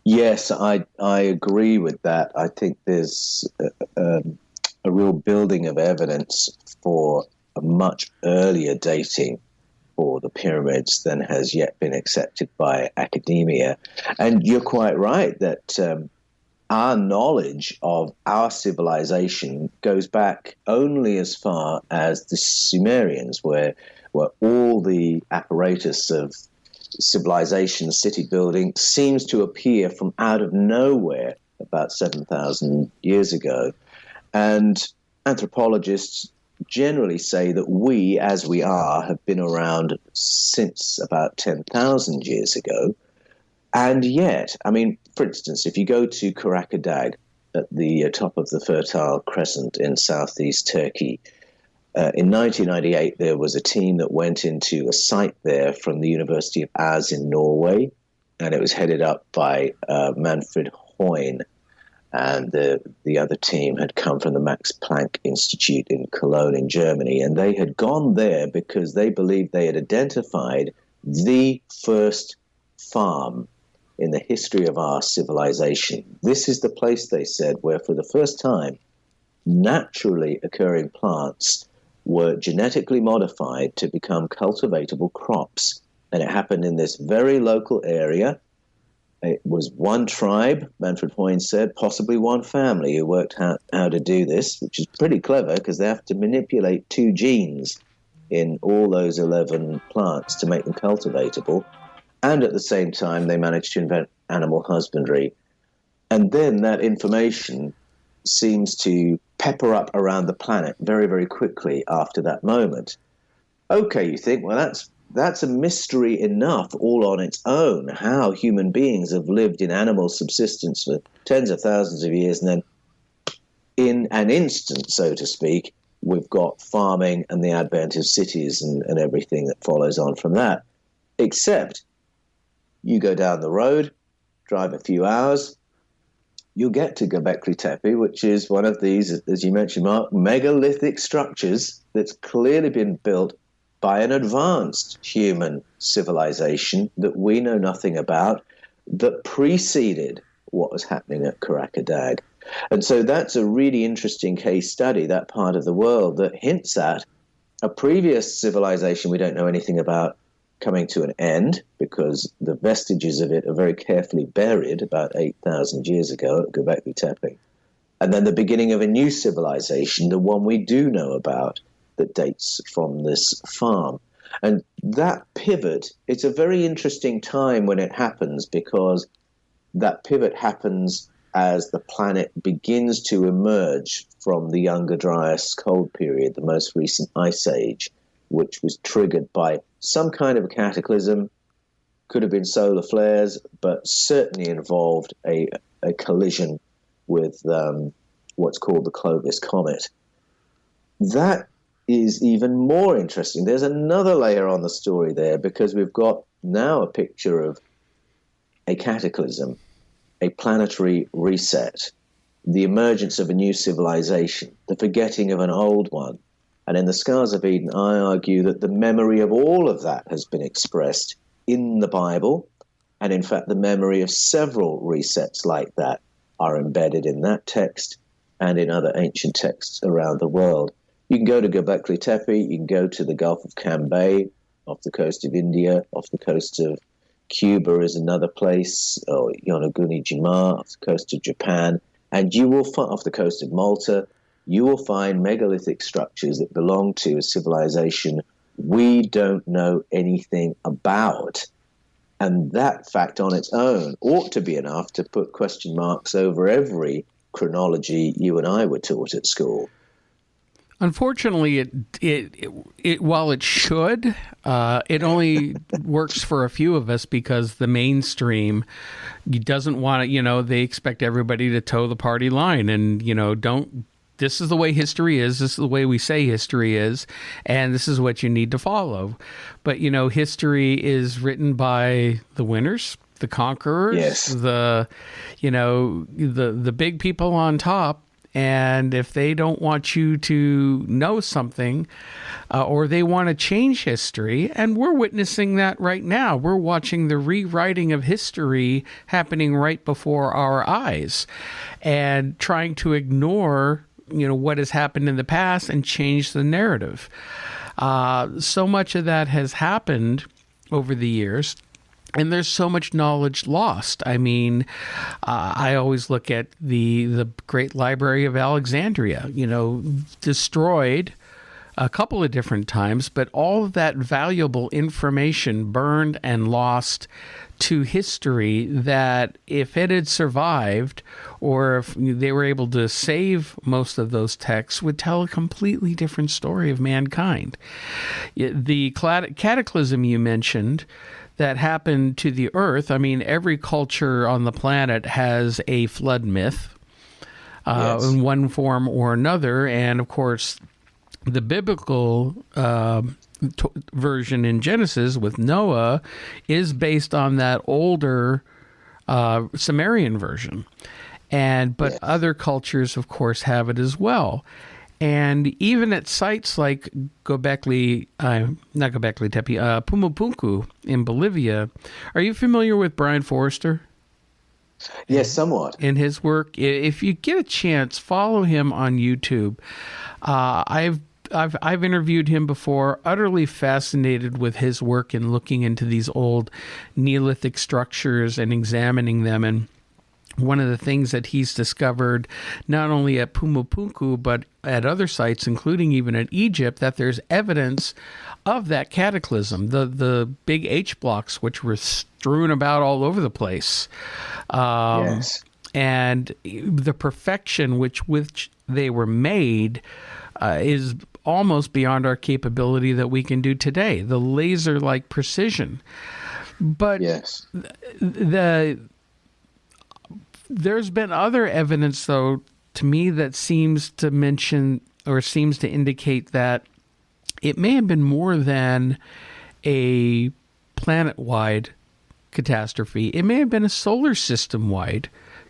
Yes, I agree with that. I think there's a real building of evidence for a much earlier dating for the pyramids than has yet been accepted by academia. And you're quite right that our knowledge of our civilization goes back only as far as the Sumerians, where all the apparatus of civilization, city building, seems to appear from out of nowhere about 7,000 years ago. And anthropologists generally say that we, as we are, have been around since about 10,000 years ago. And yet, I mean, for instance, if you go to Karakadag at the top of the Fertile Crescent in southeast Turkey, in 1998, there was a team that went into a site there from the University of Ås in Norway, and it was headed up by Manfred Hoyne, and the other team had come from the Max Planck Institute in Cologne in Germany, and they had gone there because they believed they had identified the first farm in the history of our civilization. This is the place, they said, where for the first time, naturally occurring plants were genetically modified to become cultivatable crops. And it happened in this very local area. It was one tribe, Manfred Hoyne said, possibly one family who worked out how to do this, which is pretty clever because they have to manipulate 2 genes in all those 11 plants to make them cultivatable. And at the same time, they managed to invent animal husbandry. And then that information seems to pepper up around the planet very, very quickly after that moment. Okay, you think, well, that's a mystery enough all on its own, how human beings have lived in animal subsistence for tens of thousands of years, and then in an instant, so to speak, we've got farming and the advent of cities and everything that follows on from that. Except you go down the road, drive a few hours, you'll get to Göbekli Tepe, which is one of these, as you mentioned, Mark, megalithic structures that's clearly been built by an advanced human civilization that we know nothing about, that preceded what was happening at Karakadag. And so that's a really interesting case study, that part of the world, that hints at a previous civilization we don't know anything about coming to an end, because the vestiges of it are very carefully buried about 8,000 years ago at Göbekli Tepe. And then the beginning of a new civilization, the one we do know about, that dates from this farm. And that pivot, it's a very interesting time when it happens, because that pivot happens as the planet begins to emerge from the Younger Dryas cold period, the most recent ice age, which was triggered by some kind of a cataclysm. Could have been solar flares, but certainly involved a collision with what's called the Clovis Comet. That is even more interesting. There's another layer on the story there, because we've got now a picture of a cataclysm, a planetary reset, the emergence of a new civilization, the forgetting of an old one. And in the Scars of Eden, I argue that the memory of all of that has been expressed in the Bible, and in fact the memory of several resets like that are embedded in that text and in other ancient texts around the world. You can go to Göbekli Tepe, you can go to the Gulf of Cambay, off the coast of India, off the coast of Cuba is another place, or Yonaguni-jima, off the coast of Japan, and you will find, off the coast of Malta, you will find megalithic structures that belong to a civilization we don't know anything about. And that fact on its own ought to be enough to put question marks over every chronology you and I were taught at school. Unfortunately, it while it should, it only works for a few of us, because the mainstream doesn't want to, they expect everybody to toe the party line, and, this is the way history is, this is the way we say history is, and this is what you need to follow. But, history is written by the winners, the conquerors, yes, the big people on top. And if they don't want you to know something, or they want to change history, and we're witnessing that right now. We're watching the rewriting of history happening right before our eyes, and trying to ignore, what has happened in the past and change the narrative. So much of that has happened over the years. And there's so much knowledge lost. I mean, I always look at the Great Library of Alexandria, destroyed a couple of different times, but all of that valuable information burned and lost to history, that if it had survived, or if they were able to save most of those texts, would tell a completely different story of mankind. The cataclysm you mentioned that happened to the earth, I mean, every culture on the planet has a flood myth, yes, in one form or another. And of course, the biblical version in Genesis with Noah is based on that older Sumerian version. But yes, other cultures, of course, have it as well. And even at sites like Pumapunku in Bolivia, are you familiar with Brian Forrester? Yes, somewhat. In his work, if you get a chance, follow him on YouTube. I've interviewed him before. Utterly fascinated with his work in looking into these old Neolithic structures and examining them. And one of the things that he's discovered, not only at Pumapunku, but at other sites, including even at Egypt, that there's evidence of that cataclysm, the big H blocks, which were strewn about all over the place. Yes. And the perfection which they were made is almost beyond our capability that we can do today, the laser-like precision. But yes, there's been other evidence, though, to me, that seems to mention or seems to indicate that it may have been more than a planet-wide catastrophe. It may have been a solar system-wide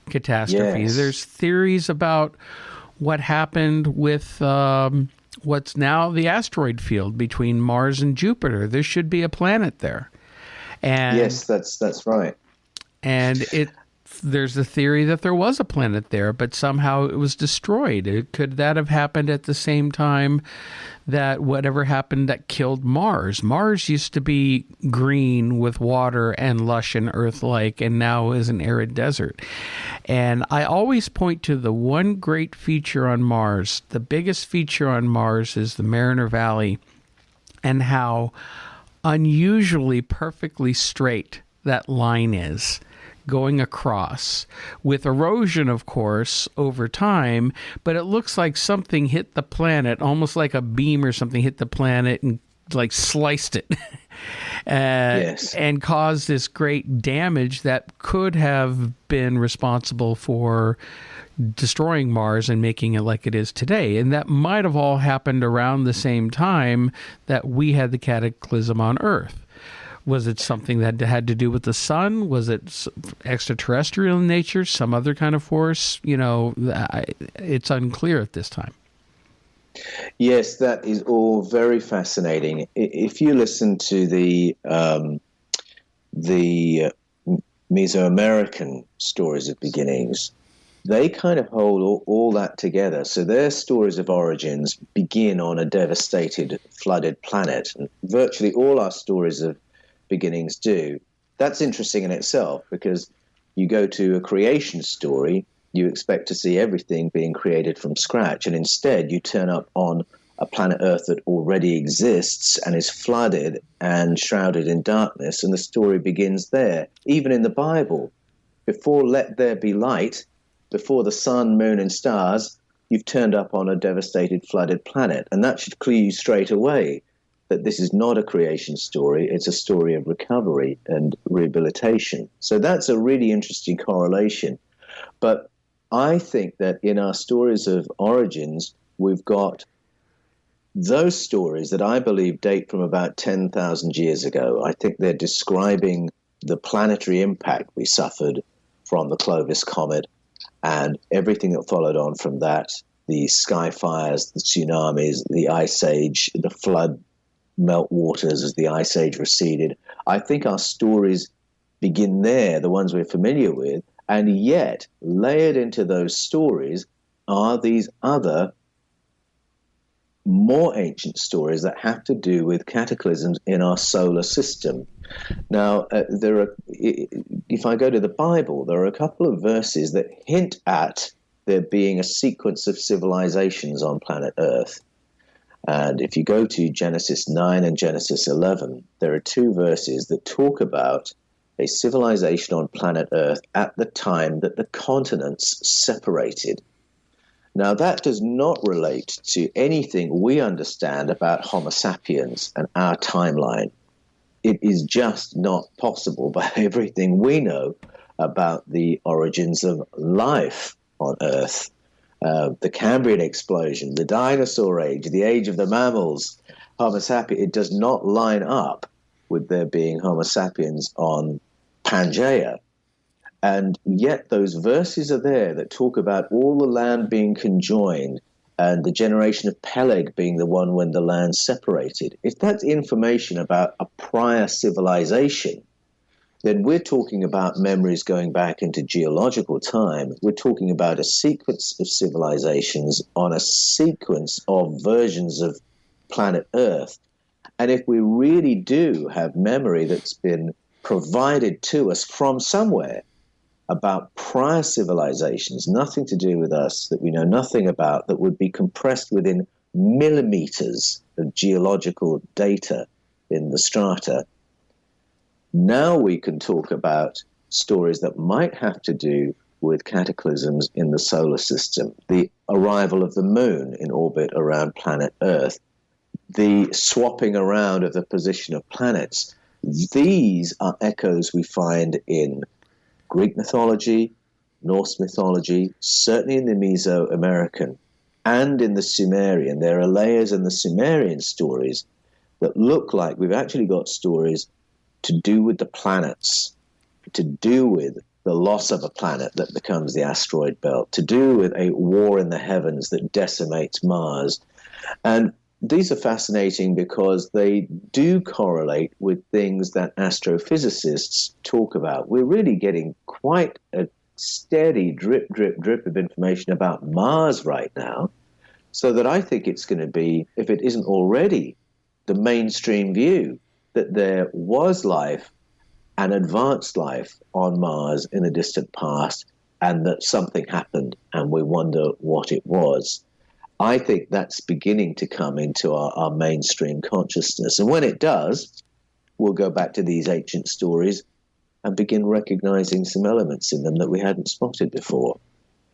catastrophe. Yes. There's theories about what happened with what's now the asteroid field between Mars and Jupiter. There should be a planet there. And yes, that's right. And it there's a theory that there was a planet there, but somehow it was destroyed. Could that have happened at the same time that whatever happened that killed Mars? Mars used to be green with water and lush and Earth-like, and now is an arid desert. And I always point to the one great feature on Mars. The biggest feature on Mars is the Mariner Valley, and how unusually perfectly straight that line is going across, with erosion, of course, over time, but it looks like something hit the planet, almost like a beam or something hit the planet and like sliced it. Yes. And caused this great damage that could have been responsible for destroying Mars and making it like it is today. And that might have all happened around the same time that we had the cataclysm on Earth. Was it something that had to do with the sun? Was it extraterrestrial in nature, some other kind of force? You know, it's unclear at this time. Yes, that is all very fascinating. If you listen to the Mesoamerican stories of beginnings, they kind of hold all that together. So their stories of origins begin on a devastated, flooded planet. And virtually all our stories of beginnings do. That's interesting in itself, because you go to a creation story, you expect to see everything being created from scratch, and instead you turn up on a planet Earth that already exists and is flooded and shrouded in darkness, and the story begins there. Even in the Bible, before let there be light, before the sun, moon, and stars, you've turned up on a devastated, flooded planet, and that should clue you straight away that this is not a creation story, it's a story of recovery and rehabilitation. So that's a really interesting correlation. But I think that in our stories of origins, we've got those stories that I believe date from about 10,000 years ago. I think they're describing the planetary impact we suffered from the Clovis comet and everything that followed on from that, the sky fires, the tsunamis, the ice age, the flood meltwaters as the ice age receded. I think our stories begin there, the ones we're familiar with, and yet layered into those stories are these other more ancient stories that have to do with cataclysms in our solar system. Now, if I go to the Bible, there are a couple of verses that hint at there being a sequence of civilizations on planet Earth. And if you go to Genesis 9 and Genesis 11, there are two verses that talk about a civilization on planet Earth at the time that the continents separated. Now, that does not relate to anything we understand about Homo sapiens and our timeline. It is just not possible by everything we know about the origins of life on Earth. The Cambrian explosion, the dinosaur age, the age of the mammals, Homo sapiens, it does not line up with there being Homo sapiens on Pangaea. And yet those verses are there that talk about all the land being conjoined and the generation of Peleg being the one when the land separated. If that's information about a prior civilization, then we're talking about memories going back into geological time. We're talking about a sequence of civilizations on a sequence of versions of planet Earth. And if we really do have memory that's been provided to us from somewhere about prior civilizations, nothing to do with us, that we know nothing about, that would be compressed within millimeters of geological data in the strata, now we can talk about stories that might have to do with cataclysms in the solar system, the arrival of the moon in orbit around planet Earth, the swapping around of the position of planets. These are echoes we find in Greek mythology, Norse mythology, certainly in the Mesoamerican, and in the Sumerian. There are layers in the Sumerian stories that look like we've actually got stories to do with the planets, to do with the loss of a planet that becomes the asteroid belt, to do with a war in the heavens that decimates Mars. And these are fascinating because they do correlate with things that astrophysicists talk about. We're really getting quite a steady drip, drip, drip of information about Mars right now, so that I think it's going to be, if it isn't already, the mainstream view that there was life, an advanced life on Mars in the distant past, and that something happened and we wonder what it was. I think that's beginning to come into our mainstream consciousness. And when it does, we'll go back to these ancient stories and begin recognizing some elements in them that we hadn't spotted before.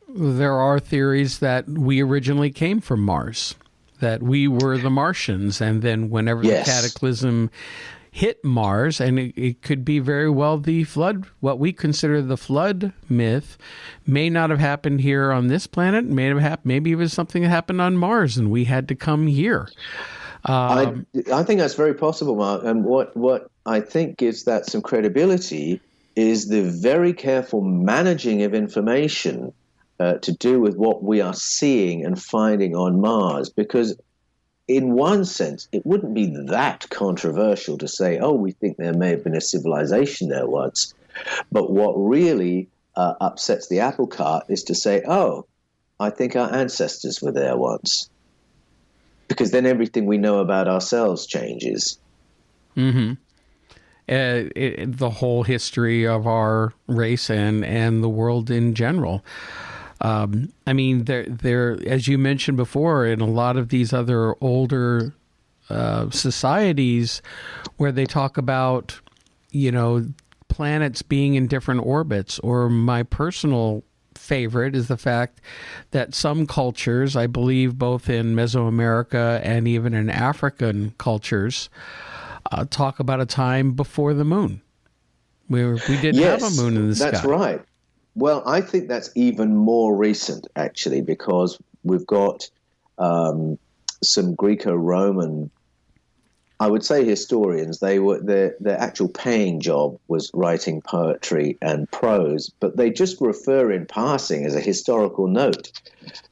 There are theories that we originally came from Mars, that we were the Martians, and then whenever the cataclysm hit Mars, and it could be very well the flood, what we consider the flood myth, may not have happened here on this planet. Maybe it was something that happened on Mars, and we had to come here. I think that's very possible, Mark. And what I think gives that some credibility is the very careful managing of information to do with what we are seeing and finding on Mars, because in one sense, it wouldn't be that controversial to say, oh, we think there may have been a civilization there once. But what really upsets the apple cart is to say, oh, I think our ancestors were there once. Because then everything we know about ourselves changes. Mm-hmm. The whole history of our race and the world in general. I mean, there, as you mentioned before, in a lot of these other older societies where they talk about, planets being in different orbits, or my personal favorite is the fact that some cultures, I believe both in Mesoamerica and even in African cultures, talk about a time before the moon. We didn't have a moon in the sky. That's right. Well, I think that's even more recent, actually, because we've got some Greco-Roman, I would say historians. Their actual paying job was writing poetry and prose, but they just refer in passing as a historical note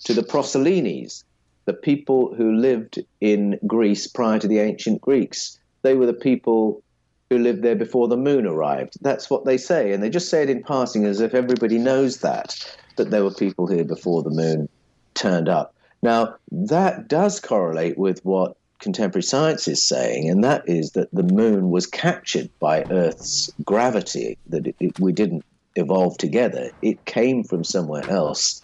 to the Proselenes, the people who lived in Greece prior to the ancient Greeks. They were the people who lived there before the moon arrived. That's what they say. And they just say it in passing as if everybody knows that there were people here before the moon turned up. Now, that does correlate with what contemporary science is saying, and that is that the moon was captured by Earth's gravity, that we didn't evolve together. It came from somewhere else,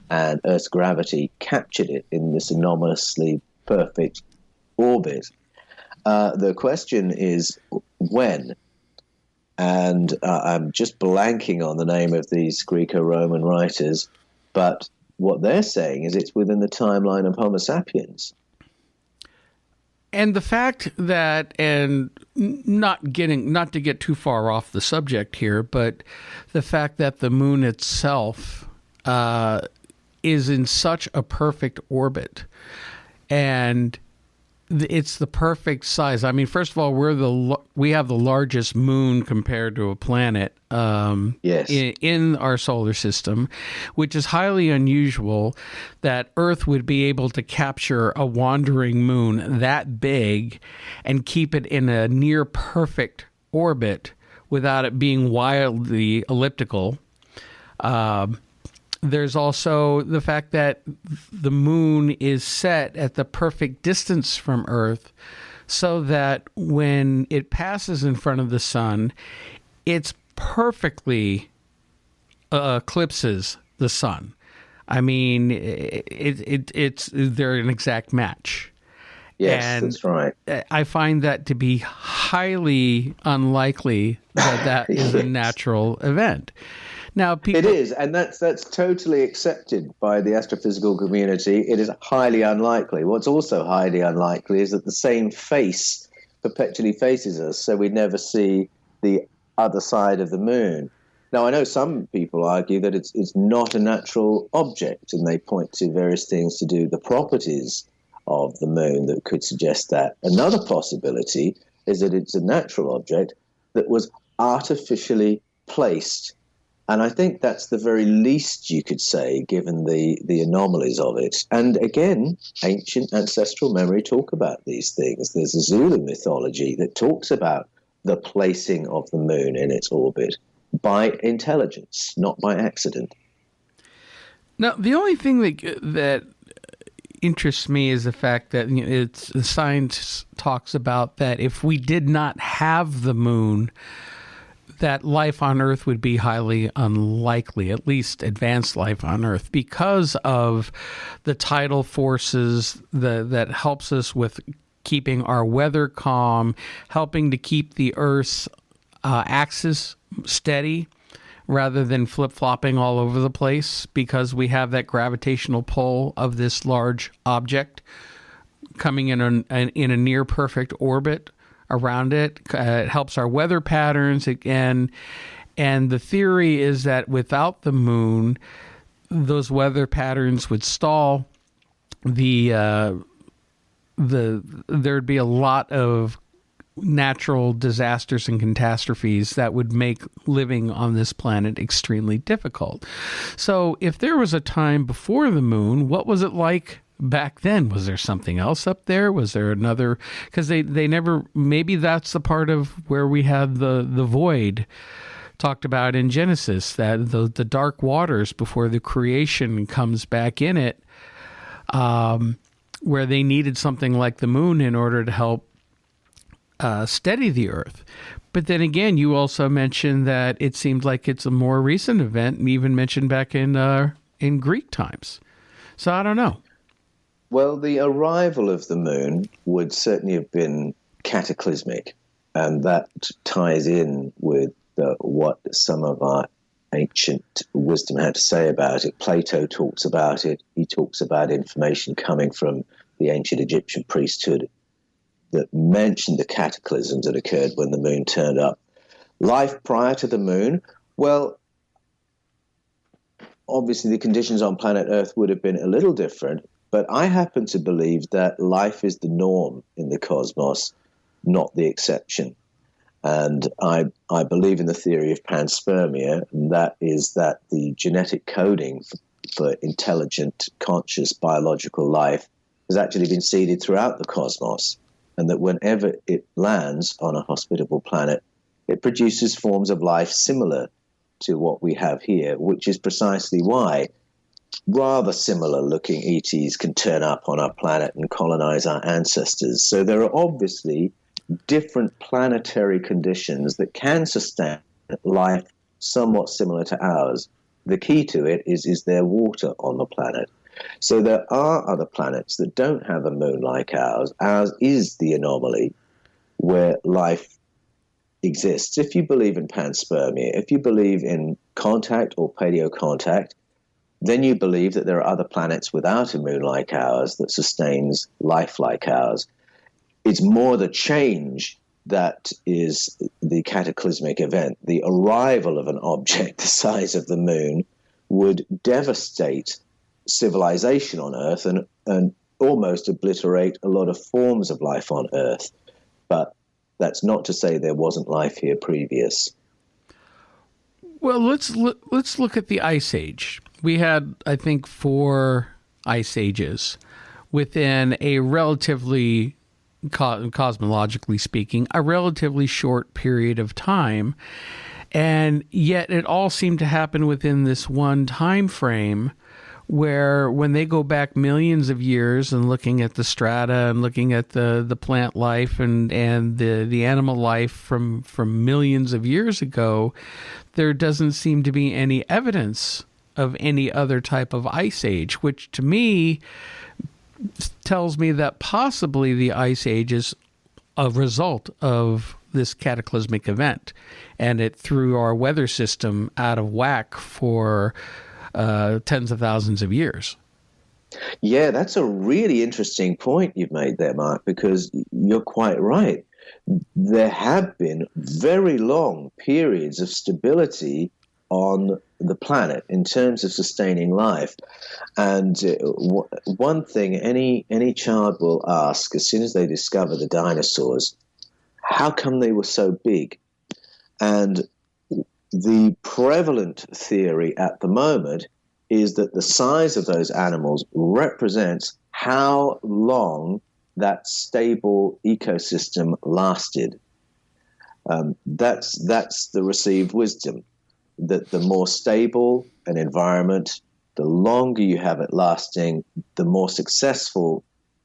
and Earth's gravity captured it in this anomalously perfect orbit. The question is when, and I'm just blanking on the name of these Greco-Roman writers, but what they're saying is it's within the timeline of Homo sapiens. And the fact that, and not to get too far off the subject here, but the fact that the moon itself is in such a perfect orbit, and it's the perfect size. I mean, first of all, we have the largest moon compared to a planet in our solar system, which is highly unusual that Earth would be able to capture a wandering moon that big and keep it in a near perfect orbit without it being wildly elliptical. There's also the fact that the moon is set at the perfect distance from Earth so that when it passes in front of the sun, it's perfectly eclipses the sun. I mean, they're an exact match. Yes, and that's right. I find that to be highly unlikely that is a natural event. Now, it is, and that's totally accepted by the astrophysical community. It is highly unlikely. What's also highly unlikely is that the same face perpetually faces us, so we never see the other side of the moon. Now, I know some people argue that it's not a natural object, and they point to various things to do with the properties of the moon that could suggest that. Another possibility is that it's a natural object that was artificially placed. And I think that's the very least you could say, given the anomalies of it. And again, ancient ancestral memory talk about these things. There's a Zulu mythology that talks about the placing of the moon in its orbit. by intelligence, not by accident. Now, the only thing that interests me is the fact that the science talks about that if we did not have the moon, that life on Earth would be highly unlikely, at least advanced life on Earth, because of the tidal forces that helps us with keeping our weather calm, helping to keep the Earth's axis steady rather than flip-flopping all over the place, because we have that gravitational pull of this large object coming in a near-perfect orbit around it. It helps our weather patterns again. And the theory is that without the moon, those weather patterns would stall. There'd be a lot of natural disasters and catastrophes that would make living on this planet extremely difficult. So if there was a time before the moon, what was it like back then? Was there something else up there? Was there another? Because they never, maybe that's the part of where we had the void talked about in Genesis, that the dark waters before the creation comes back in it, where they needed something like the moon in order to help steady the Earth. But then again, you also mentioned that it seems like it's a more recent event, and even mentioned back in Greek times. So I don't know. Well, the arrival of the moon would certainly have been cataclysmic, and that ties in with what some of our ancient wisdom had to say about it. Plato talks about it. He talks about information coming from the ancient Egyptian priesthood that mentioned the cataclysms that occurred when the moon turned up. Life prior to the moon, well, obviously the conditions on planet Earth would have been a little different, but I happen to believe that life is the norm in the cosmos, not the exception. And I believe in the theory of panspermia, and that is that the genetic coding for intelligent, conscious, biological life has actually been seeded throughout the cosmos, and that whenever it lands on a hospitable planet, it produces forms of life similar to what we have here, which is precisely why rather similar-looking ETs can turn up on our planet and colonize our ancestors. So there are obviously different planetary conditions that can sustain life somewhat similar to ours. The key to it is there water on the planet? So there are other planets that don't have a moon like ours. Ours is the anomaly where life exists. If you believe in panspermia, if you believe in contact or paleocontact, then you believe that there are other planets without a moon like ours that sustains life like ours. It's more the change that is the cataclysmic event. The arrival of an object the size of the moon would devastate civilization on Earth and almost obliterate a lot of forms of life on Earth. But that's not to say there wasn't life here previous. Well, let's look at the Ice Age. We had, I think, 4 ice ages within a relatively, cosmologically speaking, a relatively short period of time. And yet it all seemed to happen within this one time frame, where when they go back millions of years and looking at the strata and looking at the plant life and the animal life from millions of years ago, there doesn't seem to be any evidence of any other type of ice age, which to me tells me that possibly the Ice Age is a result of this cataclysmic event, and it threw our weather system out of whack for tens of thousands of years. Yeah, that's a really interesting point you've made there, Mark, because you're quite right. There have been very long periods of stability on the planet in terms of sustaining life. And one thing any child will ask as soon as they discover the dinosaurs, how come they were so big? And the prevalent theory at the moment is that the size of those animals represents how long that stable ecosystem lasted. That's the received wisdom. that the more stable an environment, the longer you have it lasting, the more successful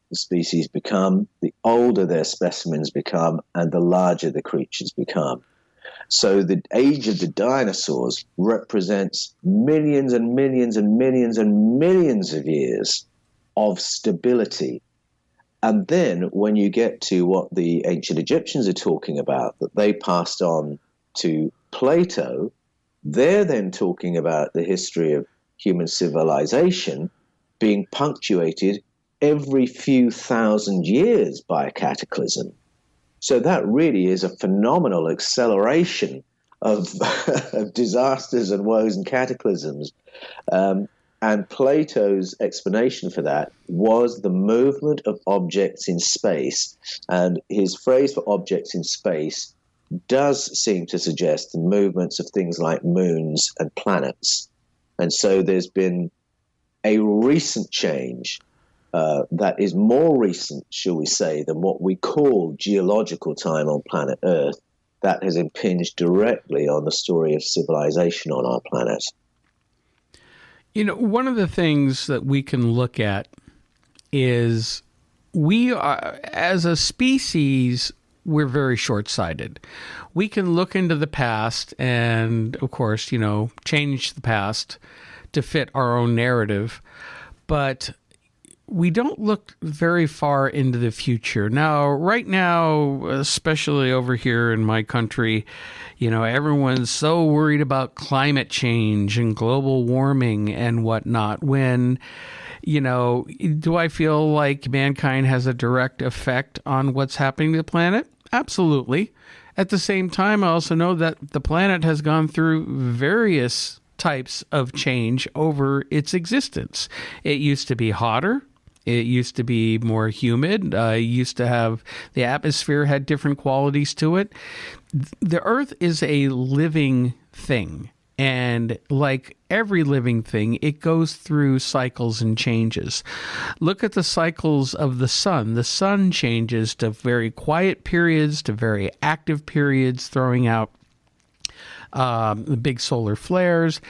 the species become, the older their specimens become, and the larger the creatures become. So the age of the dinosaurs represents millions and millions and millions and millions of years of stability. And then when you get to what the ancient Egyptians are talking about, that they passed on to Plato, they're then talking about the history of human civilization being punctuated every few thousand years by a cataclysm. So that really is a phenomenal acceleration of, of disasters and woes and cataclysms. And Plato's explanation for that was the movement of objects in space. And his phrase for objects in space does seem to suggest the movements of things like moons and planets. And so there's been a recent change that is more recent, shall we say, than what we call geological time on planet Earth, that has impinged directly on the story of civilization on our planet. You know, one of the things that we can look at is we are, as a species, we're very short-sighted. We can look into the past and, of course, you know, change the past to fit our own narrative, but we don't look very far into the future. Now, right now, especially over here in my country, you know, everyone's so worried about climate change and global warming and whatnot when, you know, do I feel like mankind has a direct effect on what's happening to the planet? Absolutely. At the same time, I also know that the planet has gone through various types of change over its existence. It used to be hotter. It used to be more humid. It used to have, the atmosphere had different qualities to it. The Earth is a living thing. And like every living thing, it goes through cycles and changes. Look at the cycles of the sun. The sun changes to very quiet periods, to very active periods, throwing out the big solar flares.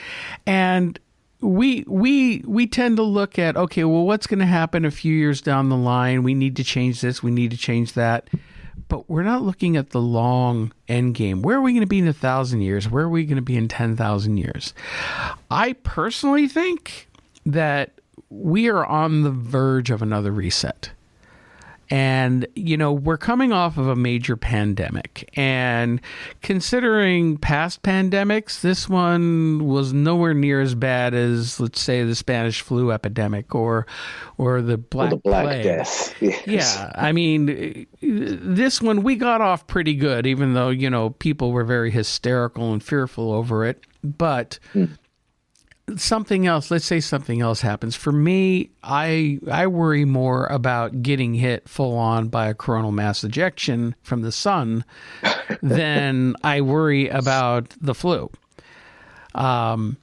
And we tend to look at, okay, well, what's going to happen a few years down the line? We need to change this. We need to change that. But we're not looking at the long end game. Where are we going to be in 1,000 years? Where are we going to be in 10,000 years? I personally think that we are on the verge of another reset. And, you know, we're coming off of a major pandemic. And considering past pandemics, this one was nowhere near as bad as, let's say, the Spanish flu epidemic or the Black Plague. Death. Yes. Yeah. I mean, this one, we got off pretty good, even though, you know, people were very hysterical and fearful over it. But something else, let's say something else happens. For me, I worry more about getting hit full on by a coronal mass ejection from the sun than I worry about the flu. And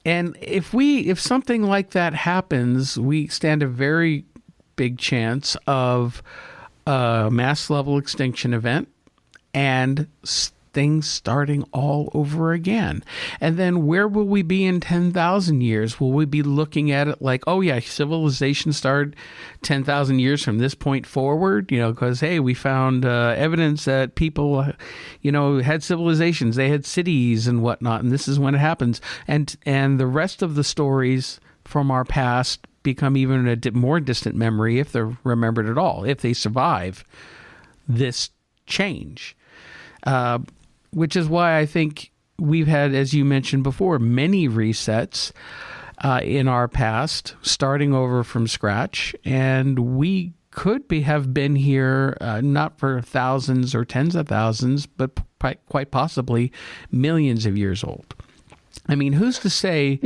if something like that happens, we stand a very big chance of a mass level extinction event and things starting all over again. And then where will we be in 10,000 years? Will we be looking at it like, oh yeah, civilization started 10,000 years from this point forward? You know, because, hey, we found evidence that people, you know, had civilizations, they had cities and whatnot, and this is when it happens. And the rest of the stories from our past become even a more distant memory if they're remembered at all, if they survive this change. Which is why I think we've had, as you mentioned before, many resets in our past, starting over from scratch. And we could have been here not for thousands or tens of thousands, but quite possibly millions of years old. I mean, who's to say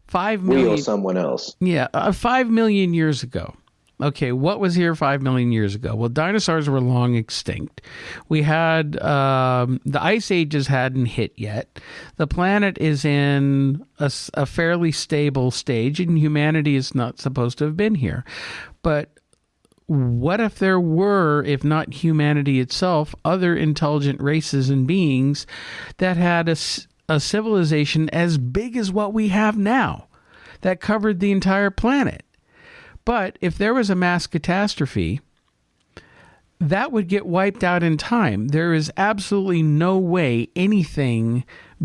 5 million... We or someone else. Yeah, 5 million years ago. Okay, what was here 5 million years ago? Well, dinosaurs were long extinct. We had, the ice ages hadn't hit yet. The planet is in a fairly stable stage, and humanity is not supposed to have been here. But what if there were, if not humanity itself, other intelligent races and beings that had a a civilization as big as what we have now that covered the entire planet. But if there was a mass catastrophe, that would get wiped out in time. There is absolutely no way anything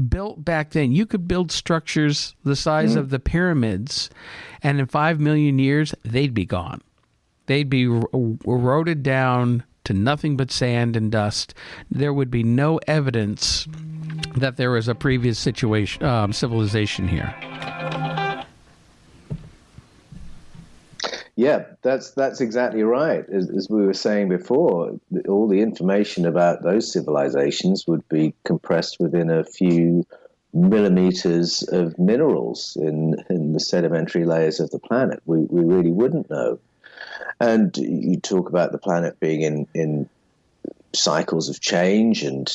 built back then. You could build structures the size of the pyramids, and in 5 million years, they'd be gone. They'd be eroded down to nothing but sand and dust. There would be no evidence that there was a previous civilization here. Yeah, that's exactly right. As we were saying before, all the information about those civilizations would be compressed within a few millimeters of minerals in the sedimentary layers of the planet. We really wouldn't know. And you talk about the planet being in cycles of change, and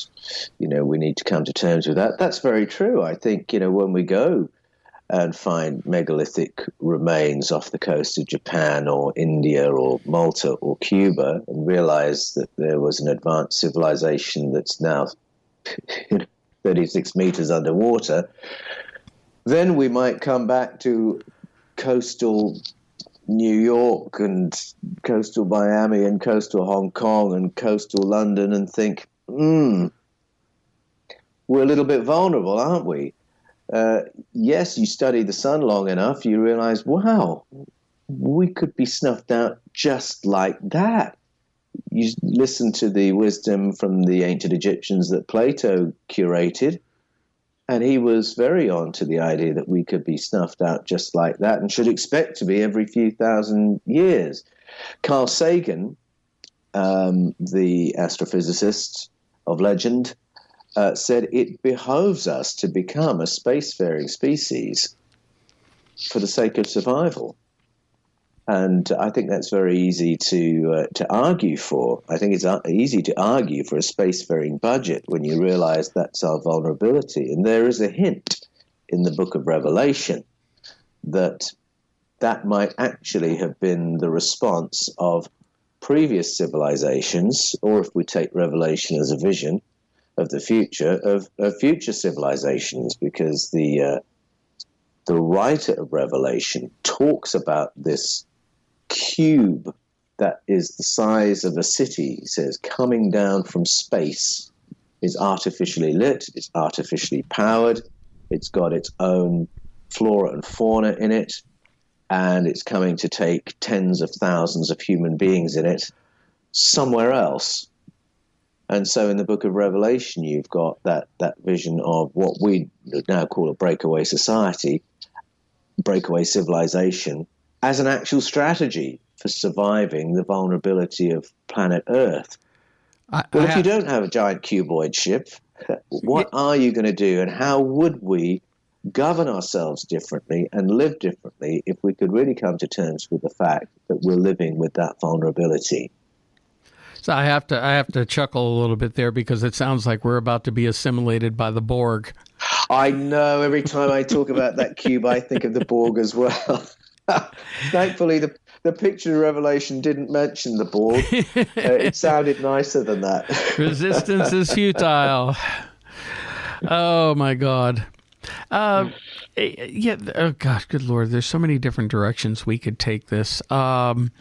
we need to come to terms with that. That's very true. I think when we go and find megalithic remains off the coast of Japan or India or Malta or Cuba and realize that there was an advanced civilization that's now 36 meters underwater, then we might come back to coastal New York and coastal Miami and coastal Hong Kong and coastal London and think, we're a little bit vulnerable, aren't we? Yes, you study the sun long enough, you realize, wow, we could be snuffed out just like that. You listen to the wisdom from the ancient Egyptians that Plato curated, and he was very on to the idea that we could be snuffed out just like that and should expect to be every few thousand years. Carl Sagan, the astrophysicist of legend, said it behoves us to become a spacefaring species for the sake of survival. And I think that's very easy to argue for. I think it's easy to argue for a spacefaring budget when you realize that's our vulnerability. And there is a hint in the book of Revelation that might actually have been the response of previous civilizations, or if we take Revelation as a vision of the future, of future civilizations, because the writer of Revelation talks about this cube that is the size of a city, he says, coming down from space, is artificially lit, it's artificially powered, it's got its own flora and fauna in it, and it's coming to take tens of thousands of human beings in it somewhere else. And so in the book of Revelation, you've got that vision of what we now call a breakaway society, breakaway civilization, as an actual strategy for surviving the vulnerability of planet Earth. If you don't have a giant cuboid ship, what are you going to do, and how would we govern ourselves differently and live differently if we could really come to terms with the fact that we're living with that vulnerability? So I have to chuckle a little bit there, because it sounds like we're about to be assimilated by the Borg. I know. Every time I talk about that cube, I think of the Borg as well. Thankfully, the picture of Revelation didn't mention the Borg. It sounded nicer than that. Resistance is futile. Oh, my God. Yeah. Oh gosh, good Lord. There's so many different directions we could take this. One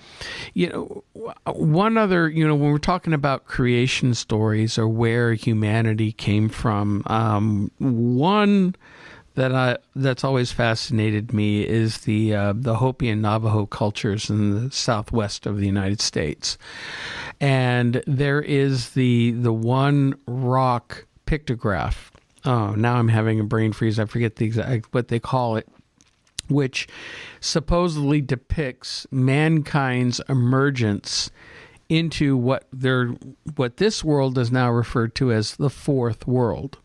other, when we're talking about creation stories or where humanity came from, one that's always fascinated me is the Hopi and Navajo cultures in the southwest of the United States, and there is the one rock pictograph. Oh, now I'm having a brain freeze. I forget the exact what they call it, which supposedly depicts mankind's emergence into what this world is now referred to as the fourth world,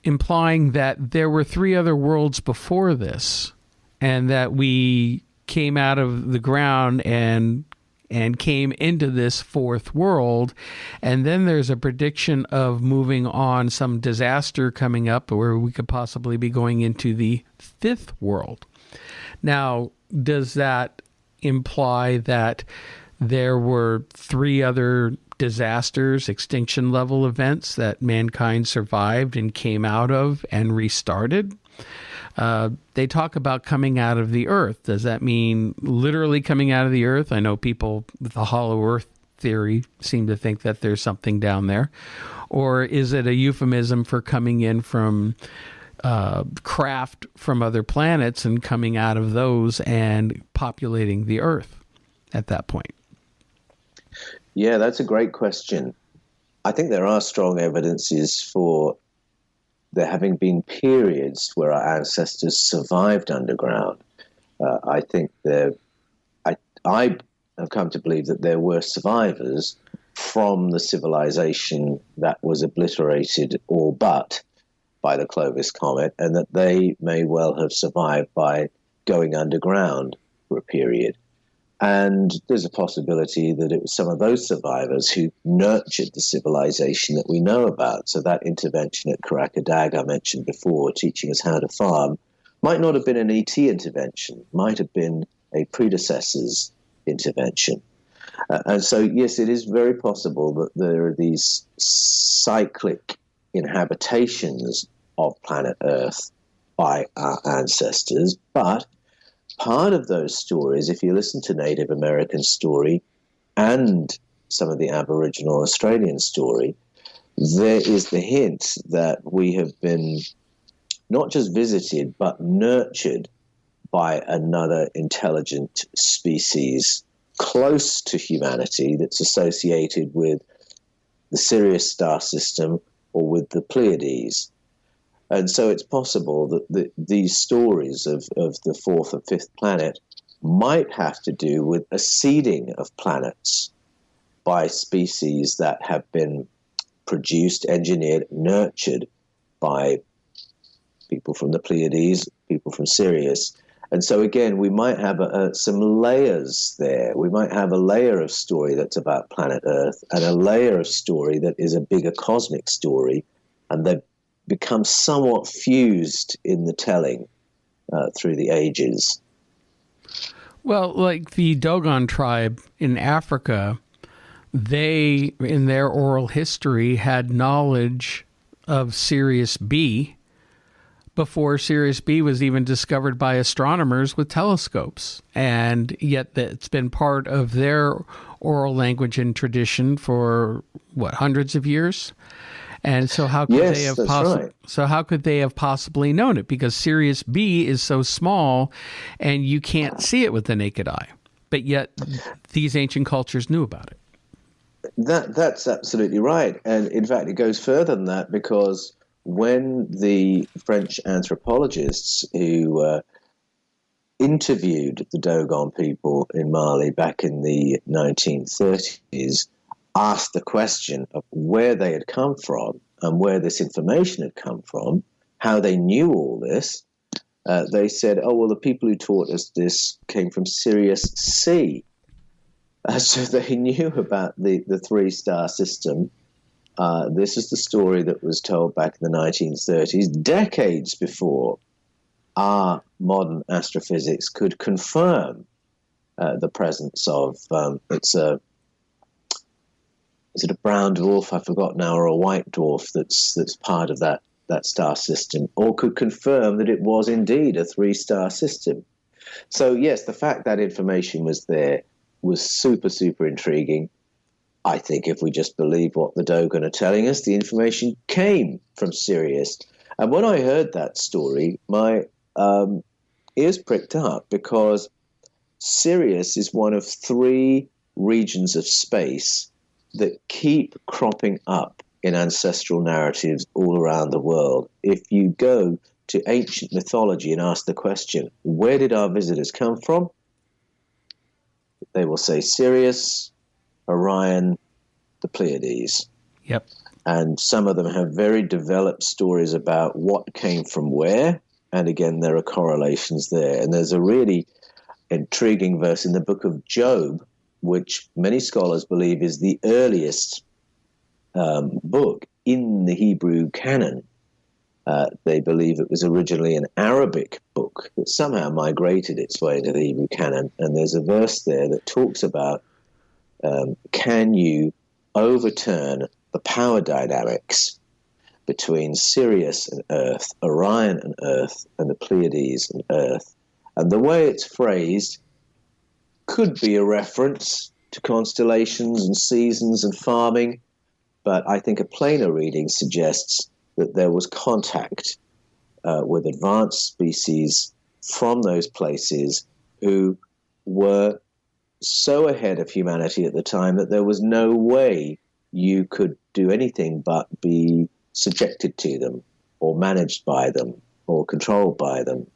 implying that there were 3 other worlds before this, and that we came out of the ground and came into this fourth world. And then there's a prediction of moving on, some disaster coming up where we could possibly be going into the 5th world. Now, does that imply that there were 3 other disasters, extinction level events that mankind survived and came out of and restarted. They talk about coming out of the earth. Does that mean literally coming out of the earth? I know people with the hollow earth theory seem to think that there's something down there. Or is it a euphemism for coming in from craft from other planets and coming out of those and populating the earth at that point? Yeah, that's a great question. I think there are strong evidences for there having been periods where our ancestors survived underground. I think I have come to believe that there were survivors from the civilization that was obliterated all but by the Clovis comet, and that they may well have survived by going underground for a period. And there's a possibility that it was some of those survivors who nurtured the civilization that we know about. So that intervention at Karakadag I mentioned before, teaching us how to farm, might not have been an ET intervention, might have been a predecessor's intervention. And so, yes, it is very possible that there are these cyclic inhabitations of planet Earth by our ancestors, but part of those stories, if you listen to Native American story and some of the Aboriginal Australian story, there is the hint that we have been not just visited, but nurtured by another intelligent species close to humanity that's associated with the Sirius star system or with the Pleiades. And so it's possible that these stories of the fourth and fifth planet might have to do with a seeding of planets by species that have been produced, engineered, nurtured by people from the Pleiades, people from Sirius. And so, again, we might have some layers there. We might have a layer of story that's about planet Earth and a layer of story that is a bigger cosmic story, and they've become somewhat fused in the telling through the ages. Well, like the Dogon tribe in Africa, they, in their oral history, had knowledge of Sirius B before Sirius B was even discovered by astronomers with telescopes. And yet that's been part of their oral language and tradition for, hundreds of years? And so how could they have So how could they have possibly known it? Because Sirius B is so small and you can't see it with the naked eye. But yet these ancient cultures knew about it. That's absolutely right. And in fact, it goes further than that, because when the French anthropologists who interviewed the Dogon people in Mali back in the 1930s asked the question of where they had come from and where this information had come from, how they knew all this, they said, oh, well, the people who taught us this came from Sirius C. So they knew about the three-star system. This is the story that was told back in the 1930s, decades before our modern astrophysics could confirm the presence of, is it a brown dwarf, I forgot now, or a white dwarf that's part of that star system, or could confirm that it was indeed a three-star system. So, yes, the fact that information was there was super, super intriguing. I think if we just believe what the Dogon are telling us, the information came from Sirius. And when I heard that story, my ears pricked up, because Sirius is one of three regions of space that keep cropping up in ancestral narratives all around the world. If you go to ancient mythology and ask the question, where did our visitors come from? They will say Sirius, Orion, the Pleiades. Yep. And some of them have very developed stories about what came from where. And again, there are correlations there. And there's a really intriguing verse in the book of Job, which many scholars believe is the earliest book in the Hebrew canon. They believe it was originally an Arabic book that somehow migrated its way into the Hebrew canon. And there's a verse there that talks about, can you overturn the power dynamics between Sirius and Earth, Orion and Earth, and the Pleiades and Earth. And the way it's phrased could be a reference to constellations and seasons and farming, but I think a plainer reading suggests that there was contact with advanced species from those places who were so ahead of humanity at the time that there was no way you could do anything but be subjected to them or managed by them or controlled by them.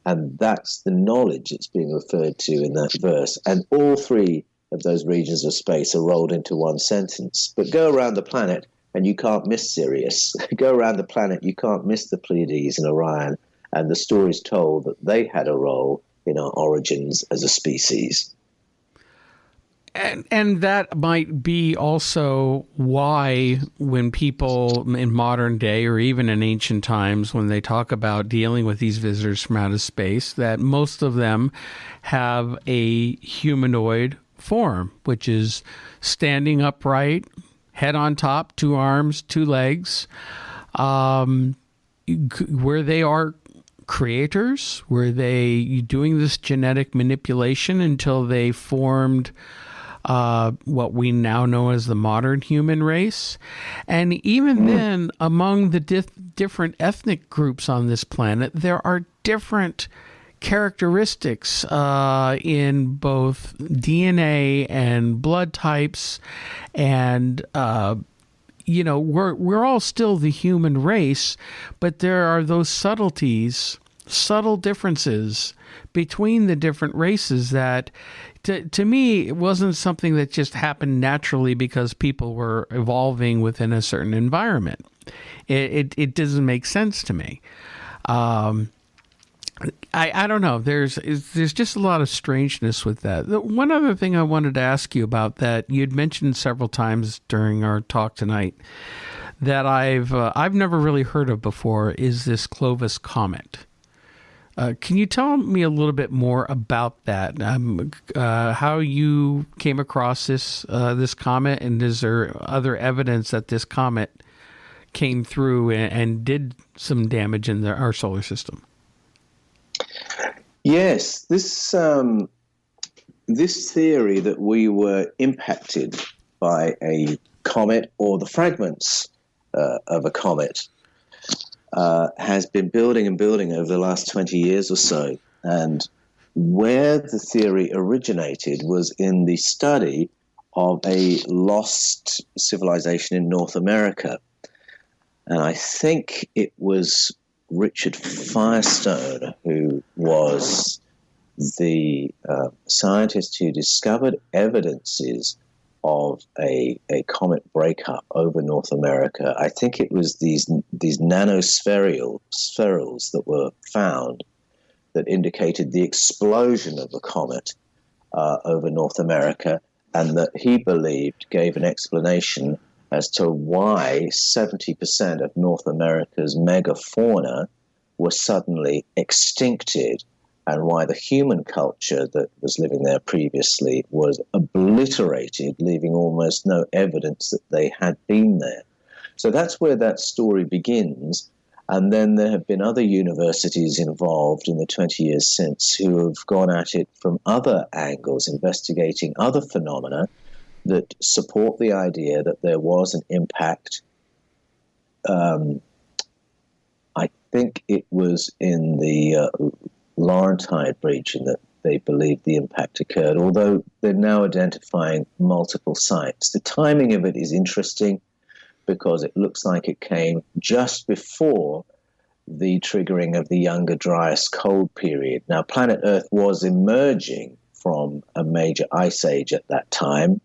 And that's the knowledge that's being referred to in that verse. And all three of those regions of space are rolled into one sentence. But go around the planet and you can't miss Sirius. Go around the planet, you can't miss the Pleiades and Orion. And the story's told that they had a role in our origins as a species. And that might be also why when people in modern day or even in ancient times, when they talk about dealing with these visitors from outer space, that most of them have a humanoid form, which is standing upright, head on top, 2 arms, 2 legs, where they are creators, were they doing this genetic manipulation until they formed what we now know as the modern human race. And even then, among the different ethnic groups on this planet, there are different characteristics in both DNA and blood types. And, we're all still the human race, but there are those subtleties, subtle differences between the different races that to me, it wasn't something that just happened naturally because people were evolving within a certain environment. It doesn't make sense to me. I don't know. There's just a lot of strangeness with that. One other thing I wanted to ask you about that you'd mentioned several times during our talk tonight that I've never really heard of before is this Clovis comet. Can you tell me a little bit more about that? How you came across this comet, and is there other evidence that this comet came through and did some damage in our solar system? Yes, this theory that we were impacted by a comet or the fragments of a comet has been building and building over the last 20 years or so. And where the theory originated was in the study of a lost civilization in North America. And I think it was Richard Firestone who was the scientist who discovered evidences of a comet breakup over North America. I think it was these nanospherules that were found that indicated the explosion of the comet over North America, and that he believed gave an explanation as to why 70% of North America's megafauna were suddenly extincted, and why the human culture that was living there previously was obliterated, leaving almost no evidence that they had been there. So that's where that story begins. And then there have been other universities involved in the 20 years since who have gone at it from other angles, investigating other phenomena that support the idea that there was an impact. I think it was in the Laurentide region that they believe the impact occurred, although they're now identifying multiple sites. The timing of it is interesting because it looks like it came just before the triggering of the Younger Dryas cold period. Now, planet Earth was emerging from a major ice age at that time.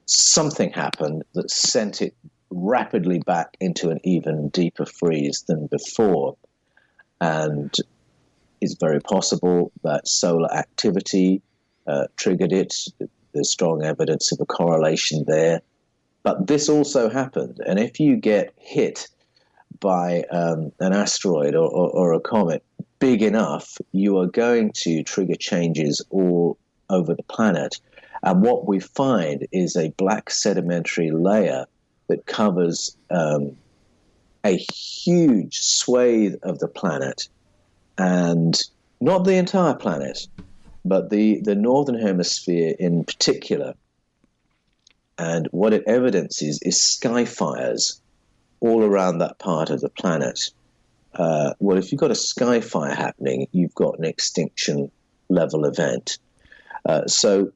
Something happened that sent it rapidly back into an even deeper freeze than before. And it's very possible that solar activity triggered it. There's strong evidence of a correlation there. But this also happened. And if you get hit by an asteroid or a comet big enough, you are going to trigger changes all over the planet. And what we find is a black sedimentary layer that covers a huge swathe of the planet, and not the entire planet, but the northern hemisphere in particular. And what it evidences is sky fires all around that part of the planet. Well, if you've got a sky fire happening, you've got an extinction level event. So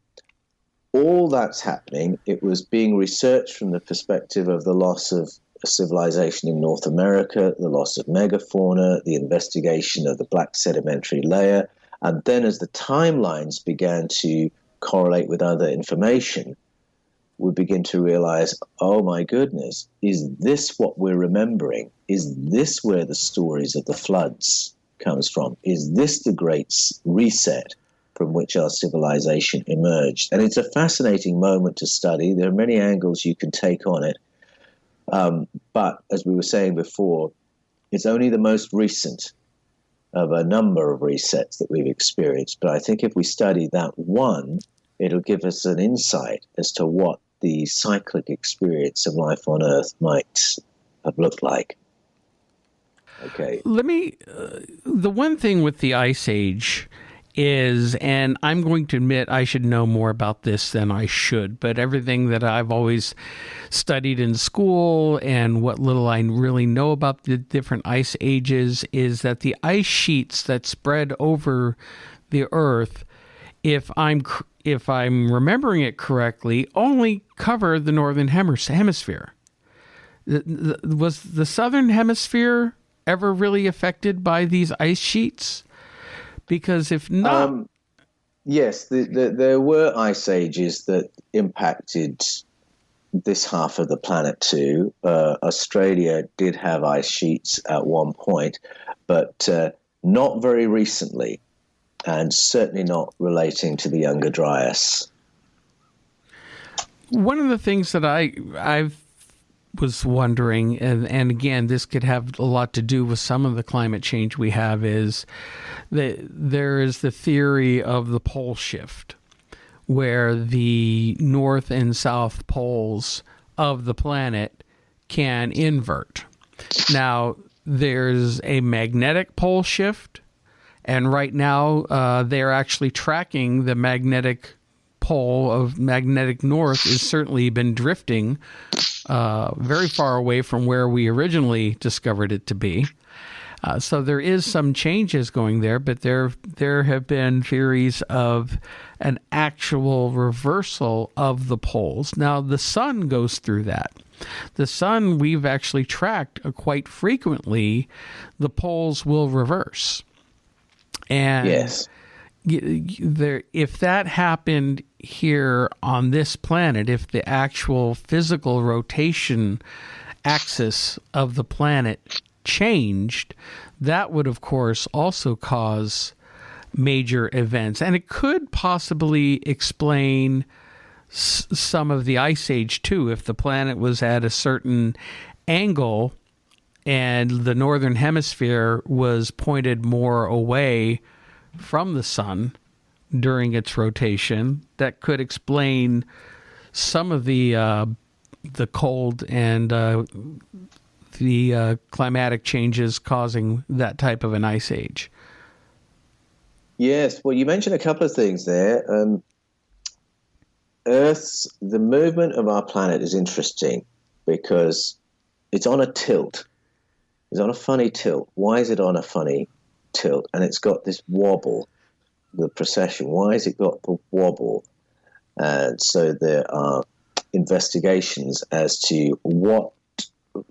all that's happening, it was being researched from the perspective of the loss of civilization in North America, the loss of megafauna, the investigation of the black sedimentary layer. And then as the timelines began to correlate with other information, we begin to realize, oh my goodness, is this what we're remembering? Is this where the stories of the floods comes from? Is this the great reset from which our civilization emerged? And it's a fascinating moment to study. There are many angles you can take on it. But as we were saying before, it's only the most recent of a number of resets that we've experienced. But I think if we study that one, it'll give us an insight as to what the cyclic experience of life on Earth might have looked like. Okay. The one thing with the Ice Age is, and I'm going to admit I should know more about this than I should, but everything that I've always studied in school and what little I really know about the different ice ages is that the ice sheets that spread over the Earth, if I'm remembering it correctly, only cover the northern hemisphere. Was the southern hemisphere ever really affected by these ice sheets? Because if not... yes, there were ice ages that impacted this half of the planet too. Australia did have ice sheets at one point, but not very recently, and certainly not relating to the Younger Dryas. One of the things that I was wondering, and again, this could have a lot to do with some of the climate change we have, is that there is the theory of the pole shift, where the north and south poles of the planet can invert. Now, there's a magnetic pole shift, and right now they're actually tracking the magnetic pole of magnetic north has certainly been drifting very far away from where we originally discovered it to be. So there is some changes going there, but there have been theories of an actual reversal of the poles. Now, the sun goes through that. The sun, we've actually tracked quite frequently, the poles will reverse. And yes. If that happened here on this planet, if the actual physical rotation axis of the planet changed, that would, of course, also cause major events. And it could possibly explain some of the Ice Age, too, if the planet was at a certain angle and the northern hemisphere was pointed more away from the sun during its rotation. That could explain some of the cold and the climatic changes causing that type of an ice age. Yes, well, you mentioned a couple of things there. The movement of our planet is interesting because it's on a tilt. It's on a funny tilt. Why is it on a funny tilt? And it's got this wobble, the precession. Why has it got the wobble? And so there are investigations as to what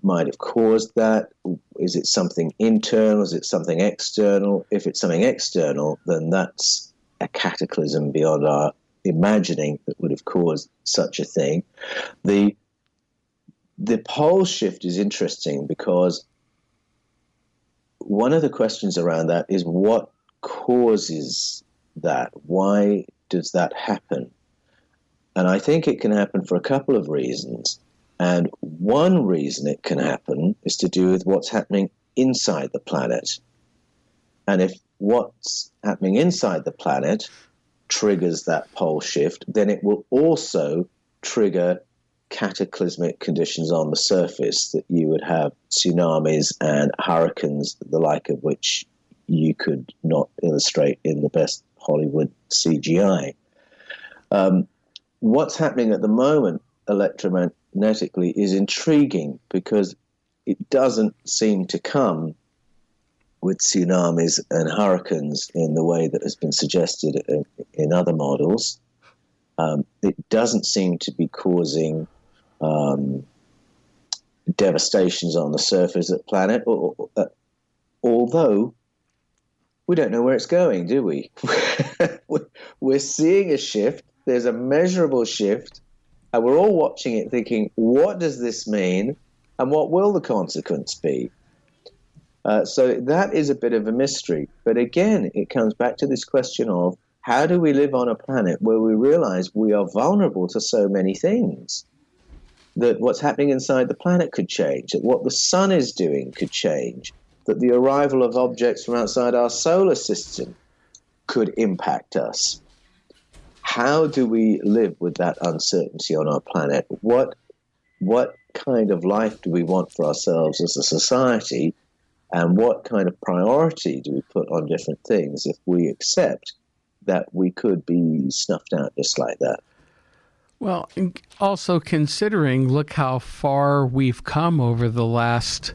might have caused that. Is it something internal? Is it something external? If it's something external, then that's a cataclysm beyond our imagining that would have caused such a thing. The pole shift is interesting because one of the questions around that is what causes that? Why does that happen? And I think it can happen for a couple of reasons. And one reason it can happen is to do with what's happening inside the planet. And if what's happening inside the planet triggers that pole shift, then it will also trigger cataclysmic conditions on the surface, that you would have tsunamis and hurricanes, the like of which you could not illustrate in the best Hollywood CGI. What's happening at the moment electromagnetically is intriguing, because it doesn't seem to come with tsunamis and hurricanes in the way that has been suggested in other models. It doesn't seem to be causing devastations on the surface of the planet, although we don't know where it's going, do we? We're seeing a shift. There's a measurable shift, and we're all watching it thinking, what does this mean, and what will the consequence be? So that is a bit of a mystery. But again, it comes back to this question of, how do we live on a planet where we realize we are vulnerable to so many things? That what's happening inside the planet could change, that what the sun is doing could change, that the arrival of objects from outside our solar system could impact us. How do we live with that uncertainty on our planet? What kind of life do we want for ourselves as a society? And what kind of priority do we put on different things if we accept that we could be snuffed out just like that? Well, also considering, look how far we've come over the last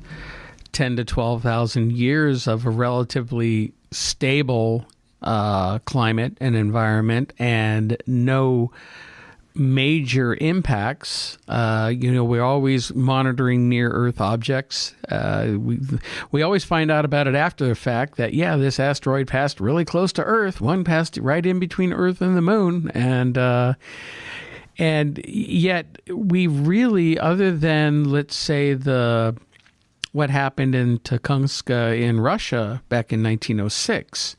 10 to 12,000 years of a relatively stable climate and environment, and no major impacts. We're always monitoring near-Earth objects. We always find out about it after the fact that, this asteroid passed really close to Earth. One passed right in between Earth and the Moon, and yet we really, other than, let's say, what happened in Tukhunska in Russia back in 1906,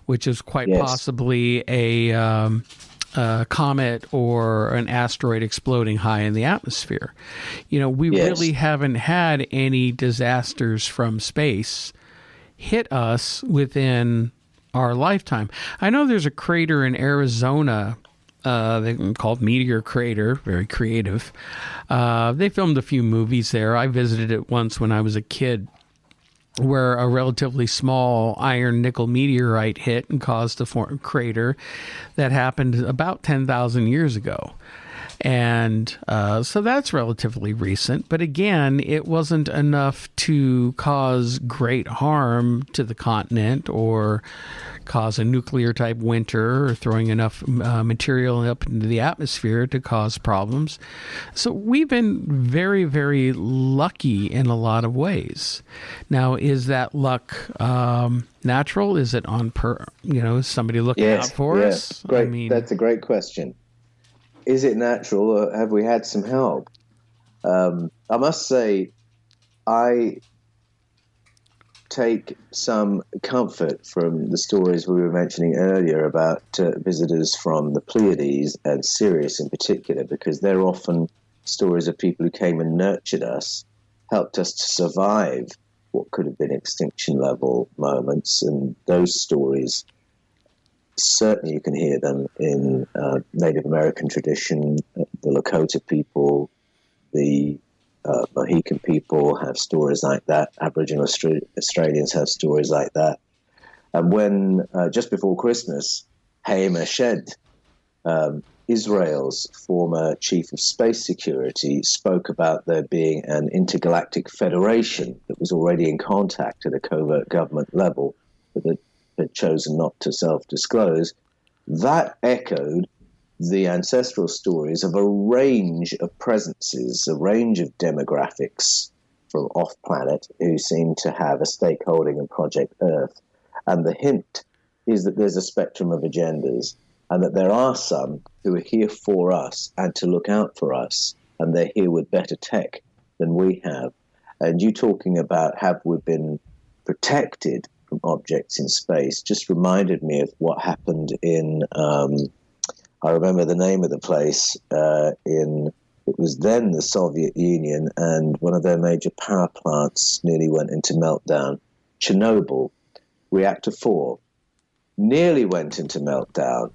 which is quite possibly a comet or an asteroid exploding high in the atmosphere. We really haven't had any disasters from space hit us within our lifetime. I know there's a crater in Arizona called Meteor Crater, very creative. They filmed a few movies there. I visited it once when I was a kid, where a relatively small iron nickel meteorite hit and caused a crater that happened about 10,000 years ago. And so that's relatively recent. But again, it wasn't enough to cause great harm to the continent or cause a nuclear type winter or throwing enough material up into the atmosphere to cause problems. So we've been very, very lucky in a lot of ways. Now, is that luck natural? Is it on somebody looking out for us? Great. That's a great question. Is it natural, or have we had some help? I must say, I take some comfort from the stories we were mentioning earlier about visitors from the Pleiades and Sirius in particular, because they're often stories of people who came and nurtured us, helped us to survive what could have been extinction level moments, and those stories, certainly you can hear them in Native American tradition. The Lakota people, the Mohican people have stories like that. Aboriginal Australians have stories like that. And when, just before Christmas, Haim Eshed, Israel's former chief of space security, spoke about there being an intergalactic federation that was already in contact at a covert government level, but that had chosen not to self-disclose. That echoed the ancestral stories of a range of presences, a range of demographics from off-planet who seem to have a stakeholding in Project Earth. And the hint is that there's a spectrum of agendas, and that there are some who are here for us and to look out for us, and they're here with better tech than we have. And you talking about have we been protected from objects in space just reminded me of what happened in, I remember the name of the place, it was then the Soviet Union, and one of their major power plants nearly went into meltdown. Chernobyl, reactor 4, nearly went into meltdown.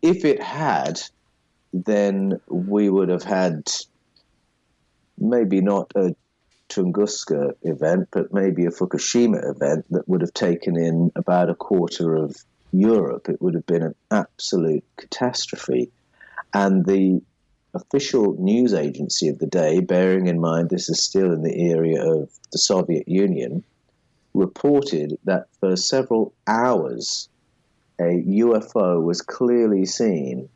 if it had, then we would have had maybe not a Tunguska event, but maybe a Fukushima event that would have taken in about a quarter of Europe. It would have been an absolute catastrophe. And the official news agency of the day, bearing in mind this is still in the area of the Soviet Union, reported that for several hours a UFO was clearly seen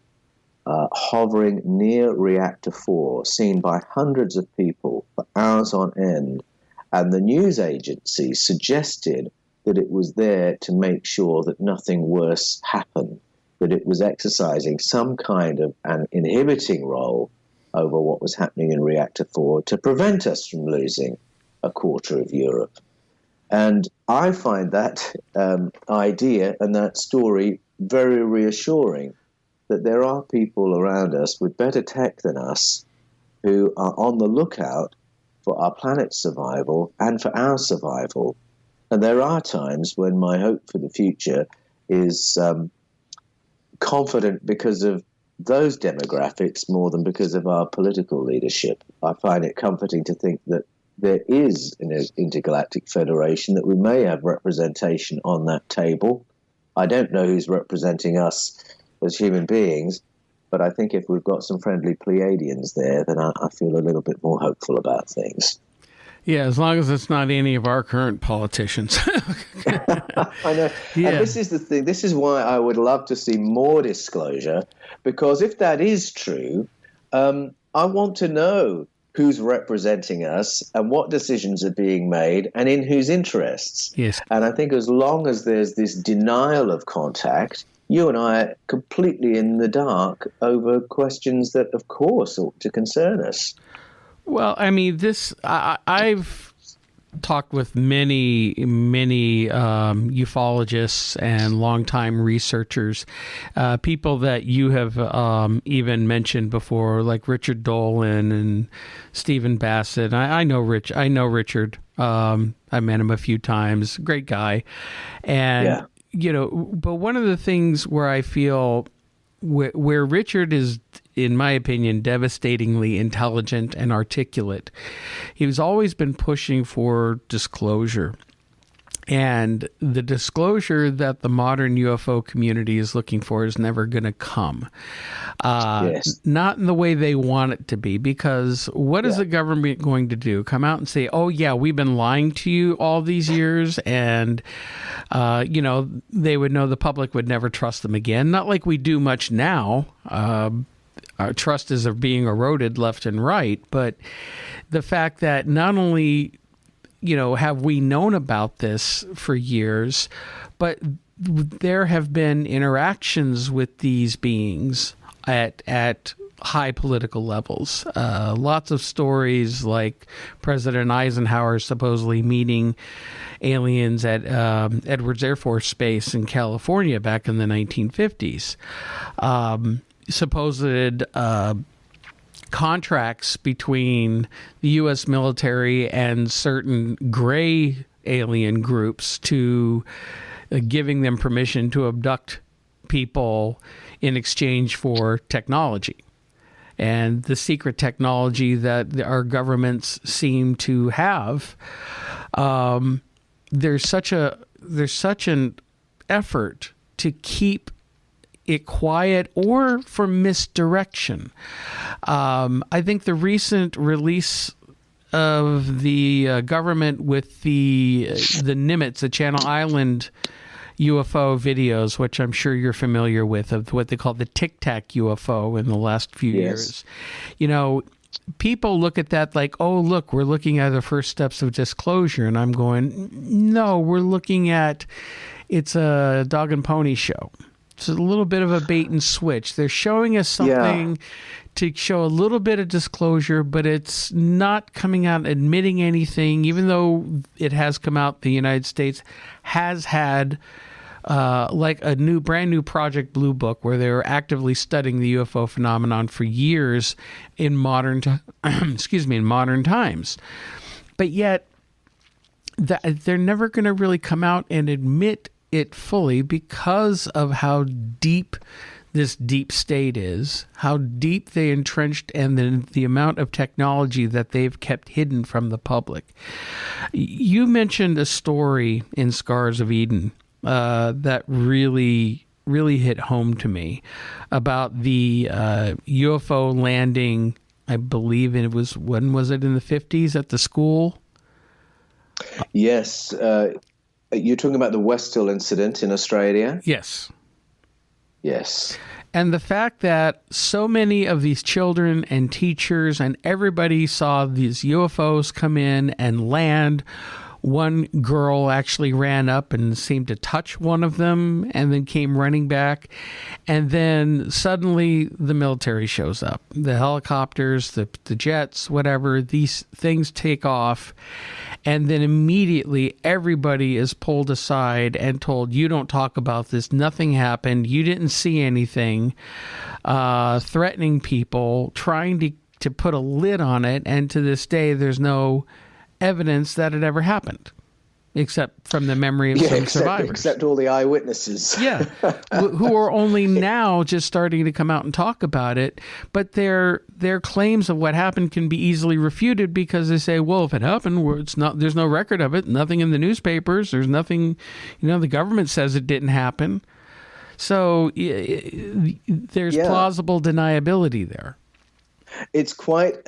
hovering near Reactor 4, seen by hundreds of people for hours on end. And the news agency suggested that it was there to make sure that nothing worse happened, that it was exercising some kind of an inhibiting role over what was happening in Reactor 4 to prevent us from losing a quarter of Europe. And I find that idea and that story very reassuring, that there are people around us with better tech than us who are on the lookout for our planet's survival and for our survival. And there are times when my hope for the future is confident because of those demographics more than because of our political leadership. I find it comforting to think that there is an intergalactic federation, that we may have representation on that table. I don't know who's representing us as human beings, but I think if we've got some friendly Pleiadians there, then I feel a little bit more hopeful about things. Yeah, as long as it's not any of our current politicians. I know. Yeah. And this is the thing. This is why I would love to see more disclosure, because if that is true, I want to know who's representing us and what decisions are being made and in whose interests. Yes. And I think as long as there's this denial of contact, you and I are completely in the dark over questions that, of course, ought to concern us. Well, I mean, I've talked with many ufologists and longtime researchers, people that you have even mentioned before, like Richard Dolan and Stephen Bassett. I know Richard. I met him a few times. Great guy, and. Yeah. You know, but one of the things where I feel where Richard is, in my opinion, devastatingly intelligent and articulate, he's always been pushing for disclosure. And the disclosure that the modern UFO community is looking for is never going to come. Yes. Not in the way they want it to be, because what is the government going to do? Come out and say, oh, yeah, we've been lying to you all these years, and, they would know the public would never trust them again. Not like we do much now. Our trust is being eroded left and right, but the fact that not only have we known about this for years, but there have been interactions with these beings at high political levels. Lots of stories like President Eisenhower supposedly meeting aliens at Edwards Air Force Base in California back in the 1950s. Supposed contracts between the U.S. military and certain gray alien groups to giving them permission to abduct people in exchange for technology. And the secret technology that our governments seem to have, there's such an effort to keep it quiet or for misdirection. I think the recent release of the government with the Nimitz, the Channel Island UFO videos, which I'm sure you're familiar with, of what they call the Tic Tac UFO in the last few years. People look at that like, oh, look, we're looking at the first steps of disclosure. And I'm going, no, we're looking at, it's a dog and pony show. It's a little bit of a bait and switch. They're showing us something to show a little bit of disclosure, but it's not coming out admitting anything, even though it has come out the United States has had like a brand new Project Blue Book where they were actively studying the UFO phenomenon for years in modern times. But yet they're never going to really come out and admit it fully because of how deep this deep state is, how deep they entrenched, and the amount of technology that they've kept hidden from the public. You mentioned a story in Scars of Eden that really hit home to me about the UFO landing. I believe it was, when was it, in the 50s at the school? Yes. You're talking about the Westhill incident in Australia? Yes. Yes. And the fact that so many of these children and teachers and everybody saw these UFOs come in and land. One girl actually ran up and seemed to touch one of them and then came running back. And then suddenly the military shows up. The helicopters, the jets, whatever, these things take off. And then immediately everybody is pulled aside and told, you don't talk about this. Nothing happened. You didn't see anything. Threatening people, trying to put a lid on it. And to this day, there's no evidence that it ever happened, except from the memory of some survivors. Except all the eyewitnesses. Yeah, who are only now just starting to come out and talk about it. But their claims of what happened can be easily refuted because they say, well, if it happened, it's not. There's no record of it. Nothing in the newspapers. There's nothing. The government says it didn't happen. So there's plausible deniability there. It's quite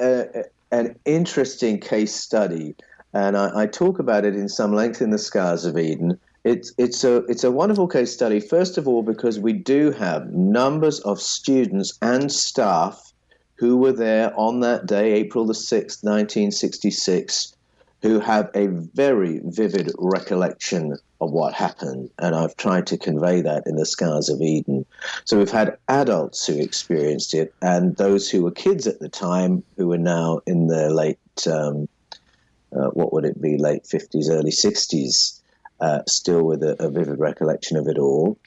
an interesting case study, and I talk about it in some length in the Scars of Eden. It's a wonderful case study, first of all, because we do have numbers of students and staff who were there on that day, April the 6th, 1966, who have a very vivid recollection of what happened, and I've tried to convey that in the Scars of Eden. So we've had adults who experienced it, and those who were kids at the time who are now in their late, late 50s, early 60s, still with a vivid recollection of it all.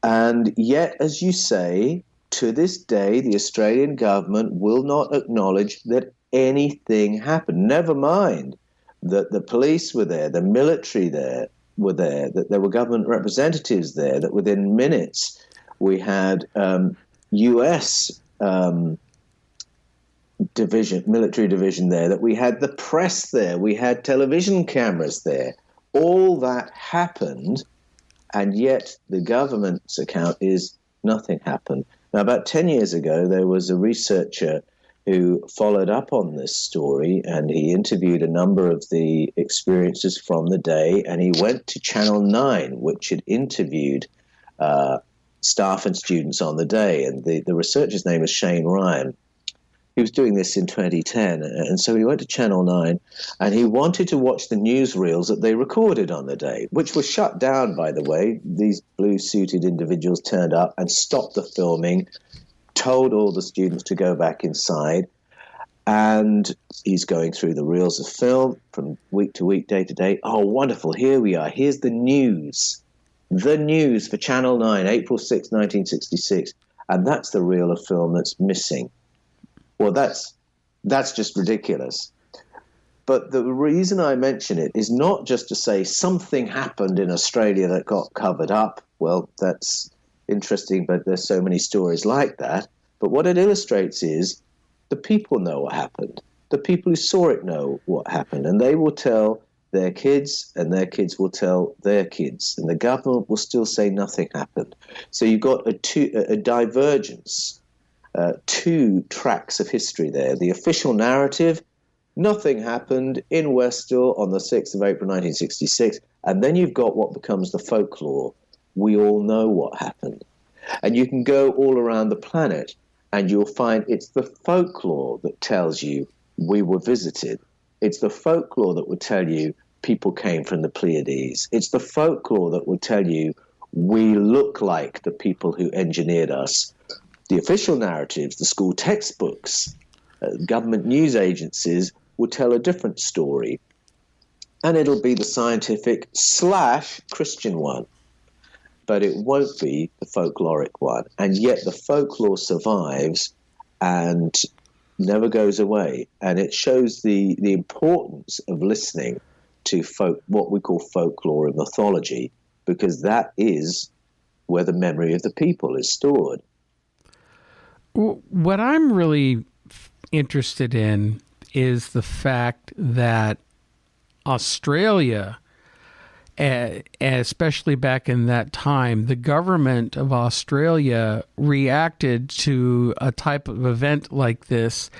And yet, as you say, to this day, the Australian government will not acknowledge that anything happened. Never mind that the police were there, the military were there, that there were government representatives there, that within minutes we had U.S. military division there, that we had the press there, we had television cameras there. All that happened, and yet the government's account is nothing happened. Now, about 10 years ago, there was a researcher who followed up on this story, and he interviewed a number of the experiences from the day, and he went to Channel 9, which had interviewed staff and students on the day, and the researcher's name is Shane Ryan. He was doing this in 2010, and so he went to Channel 9, and he wanted to watch the newsreels that they recorded on the day, which was shut down, by the way. These blue-suited individuals turned up and stopped the filming, told all the students to go back inside, and he's going through the reels of film from week to week, day to day. Oh, wonderful, here we are. Here's the news for Channel 9, April 6, 1966, and that's the reel of film that's missing. Well, that's just ridiculous. But the reason I mention it is not just to say something happened in Australia that got covered up. Well, that's interesting, but there's so many stories like that. But what it illustrates is the people know what happened. The people who saw it know what happened, and they will tell their kids, and their kids will tell their kids, and the government will still say nothing happened. So you've got a divergence, two tracks of history there. The official narrative, nothing happened in Westhill on the 6th of April 1966, and then you've got what becomes the folklore. We all know what happened. And you can go all around the planet and you'll find it's the folklore that tells you we were visited. It's the folklore that will tell you people came from the Pleiades. It's the folklore that will tell you we look like the people who engineered us. The official narratives, the school textbooks, government news agencies will tell a different story. And it'll be the scientific / Christian one. But it won't be the folkloric one. And yet the folklore survives and never goes away. And it shows the importance of listening to what we call folklore and mythology, because that is where the memory of the people is stored. What I'm really interested in is the fact that Australia, especially back in that time, the government of Australia reacted to a type of event like this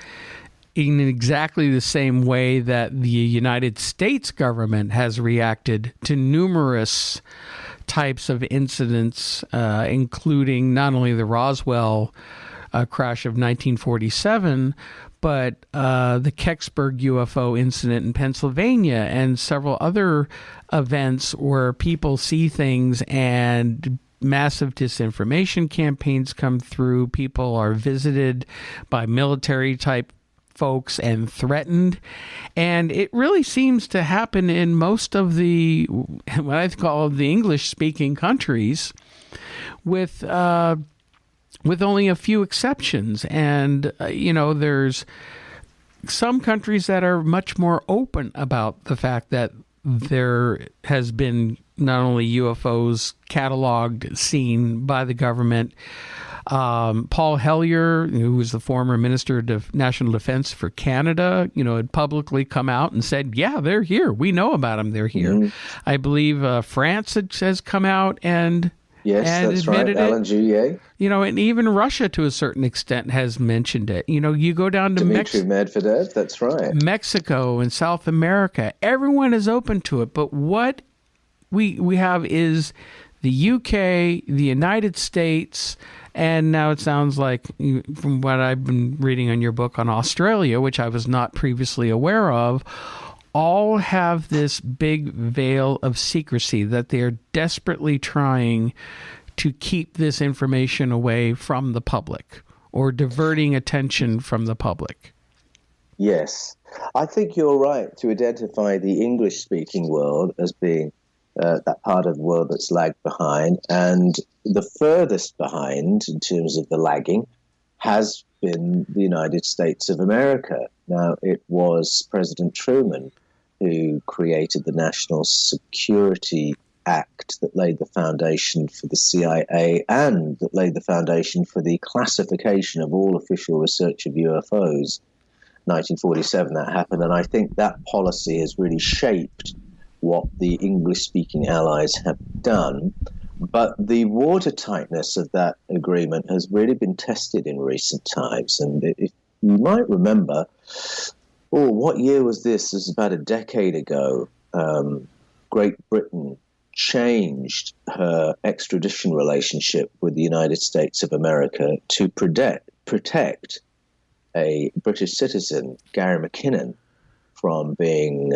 in exactly the same way that the United States government has reacted to numerous types of incidents, including not only the Roswell crash of 1947, but the Kecksburg UFO incident in Pennsylvania and several other events where people see things and massive disinformation campaigns come through. People are visited by military-type folks and threatened. And it really seems to happen in most of the, what I call the English-speaking countries, with only a few exceptions. And, there's some countries that are much more open about the fact that there has been not only UFOs cataloged, seen by the government. Paul Hellyer, who was the former Minister of National Defense for Canada, had publicly come out and said, yeah, they're here. We know about them. They're here. Mm-hmm. I believe France has come out and that's right. Alan Julier. And even Russia, to a certain extent, has mentioned it. You go down to Dmitry Medvedev. That's right. Mexico and South America. Everyone is open to it. But what we have is the UK, the United States, and now it sounds like, from what I've been reading on your book, on Australia, which I was not previously aware of, all have this big veil of secrecy that they're desperately trying to keep this information away from the public, or diverting attention from the public. Yes. I think you're right to identify the English-speaking world as being that part of the world that's lagged behind. And the furthest behind, in terms of the lagging, has been the United States of America. Now, it was President Truman who created the National Security Act that laid the foundation for the CIA and that laid the foundation for the classification of all official research of UFOs. 1947 that happened, and I think that policy has really shaped what the English-speaking allies have done. But the watertightness of that agreement has really been tested in recent times. And if you might remember, what year was this? It was about a decade ago. Great Britain changed her extradition relationship with the United States of America to protect a British citizen, Gary McKinnon, from being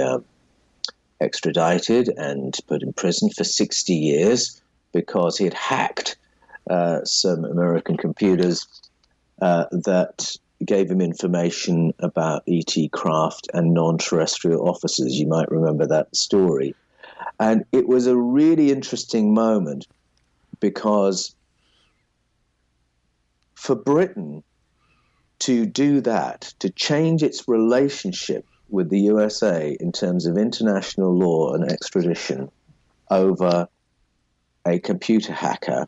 extradited and put in prison for 60 years because he had hacked some American computers that gave him information about ET craft and non-terrestrial officers. You might remember that story. And it was a really interesting moment because for Britain to do that, to change its relationship with the USA in terms of international law and extradition over a computer hacker,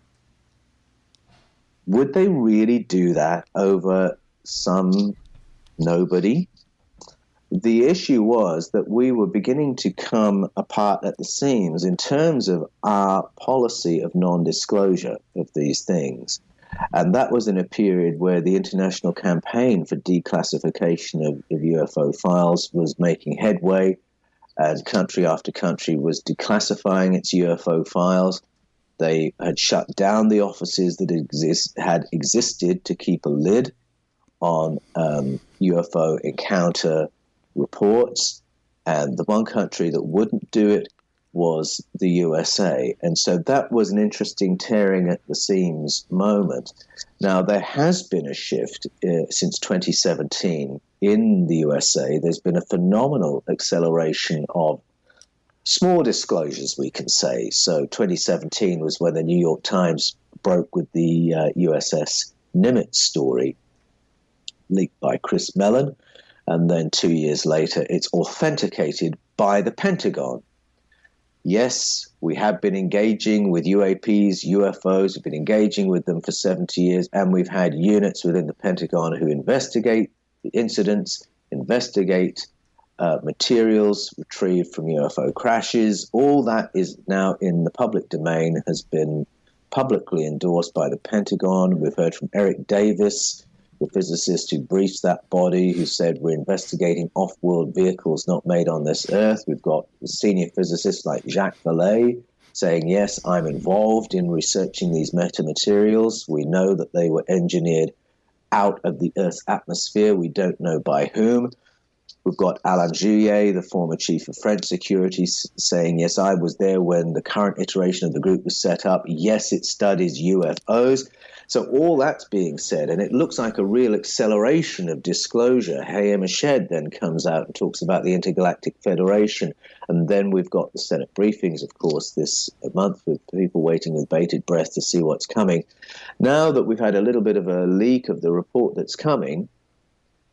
would they really do that over some nobody? The issue was that we were beginning to come apart at the seams in terms of our policy of non-disclosure of these things. And that was in a period where the international campaign for declassification of UFO files was making headway, and country after country was declassifying its UFO files. They had shut down the offices that had existed to keep a lid on UFO encounter reports, and the one country that wouldn't do it was the USA. And so that was an interesting tearing at the seams moment. Now, there has been a shift since 2017 in the USA. There's been a phenomenal acceleration of small disclosures, we can say. So 2017 was when the New York Times broke with the USS Nimitz story, leaked by Chris Mellon. And then 2 years later, it's authenticated by the Pentagon. yes, we have been engaging with UAPs, UFOs, we've been engaging with them for 70 years, and we've had units within the Pentagon who investigate the incidents, investigate materials retrieved from UFO crashes. All that is now in the public domain, has been publicly endorsed by the Pentagon. We've heard from Eric Davis, the physicist who briefed that body, who said we're investigating off-world vehicles not made on this earth. We've got senior physicists like Jacques Vallée saying, yes, I'm involved in researching these metamaterials. We know that they were engineered out of the Earth's atmosphere. We don't know by whom. We've got Alain Juillet, the former chief of French security, saying, yes, I was there when the current iteration of the group was set up. Yes, it studies UFOs. So all that's being said, and it looks like a real acceleration of disclosure. Hayem Ashed then comes out and talks about the Intergalactic Federation. And then we've got the Senate briefings, of course, this month, with people waiting with bated breath to see what's coming. Now that we've had a little bit of a leak of the report that's coming,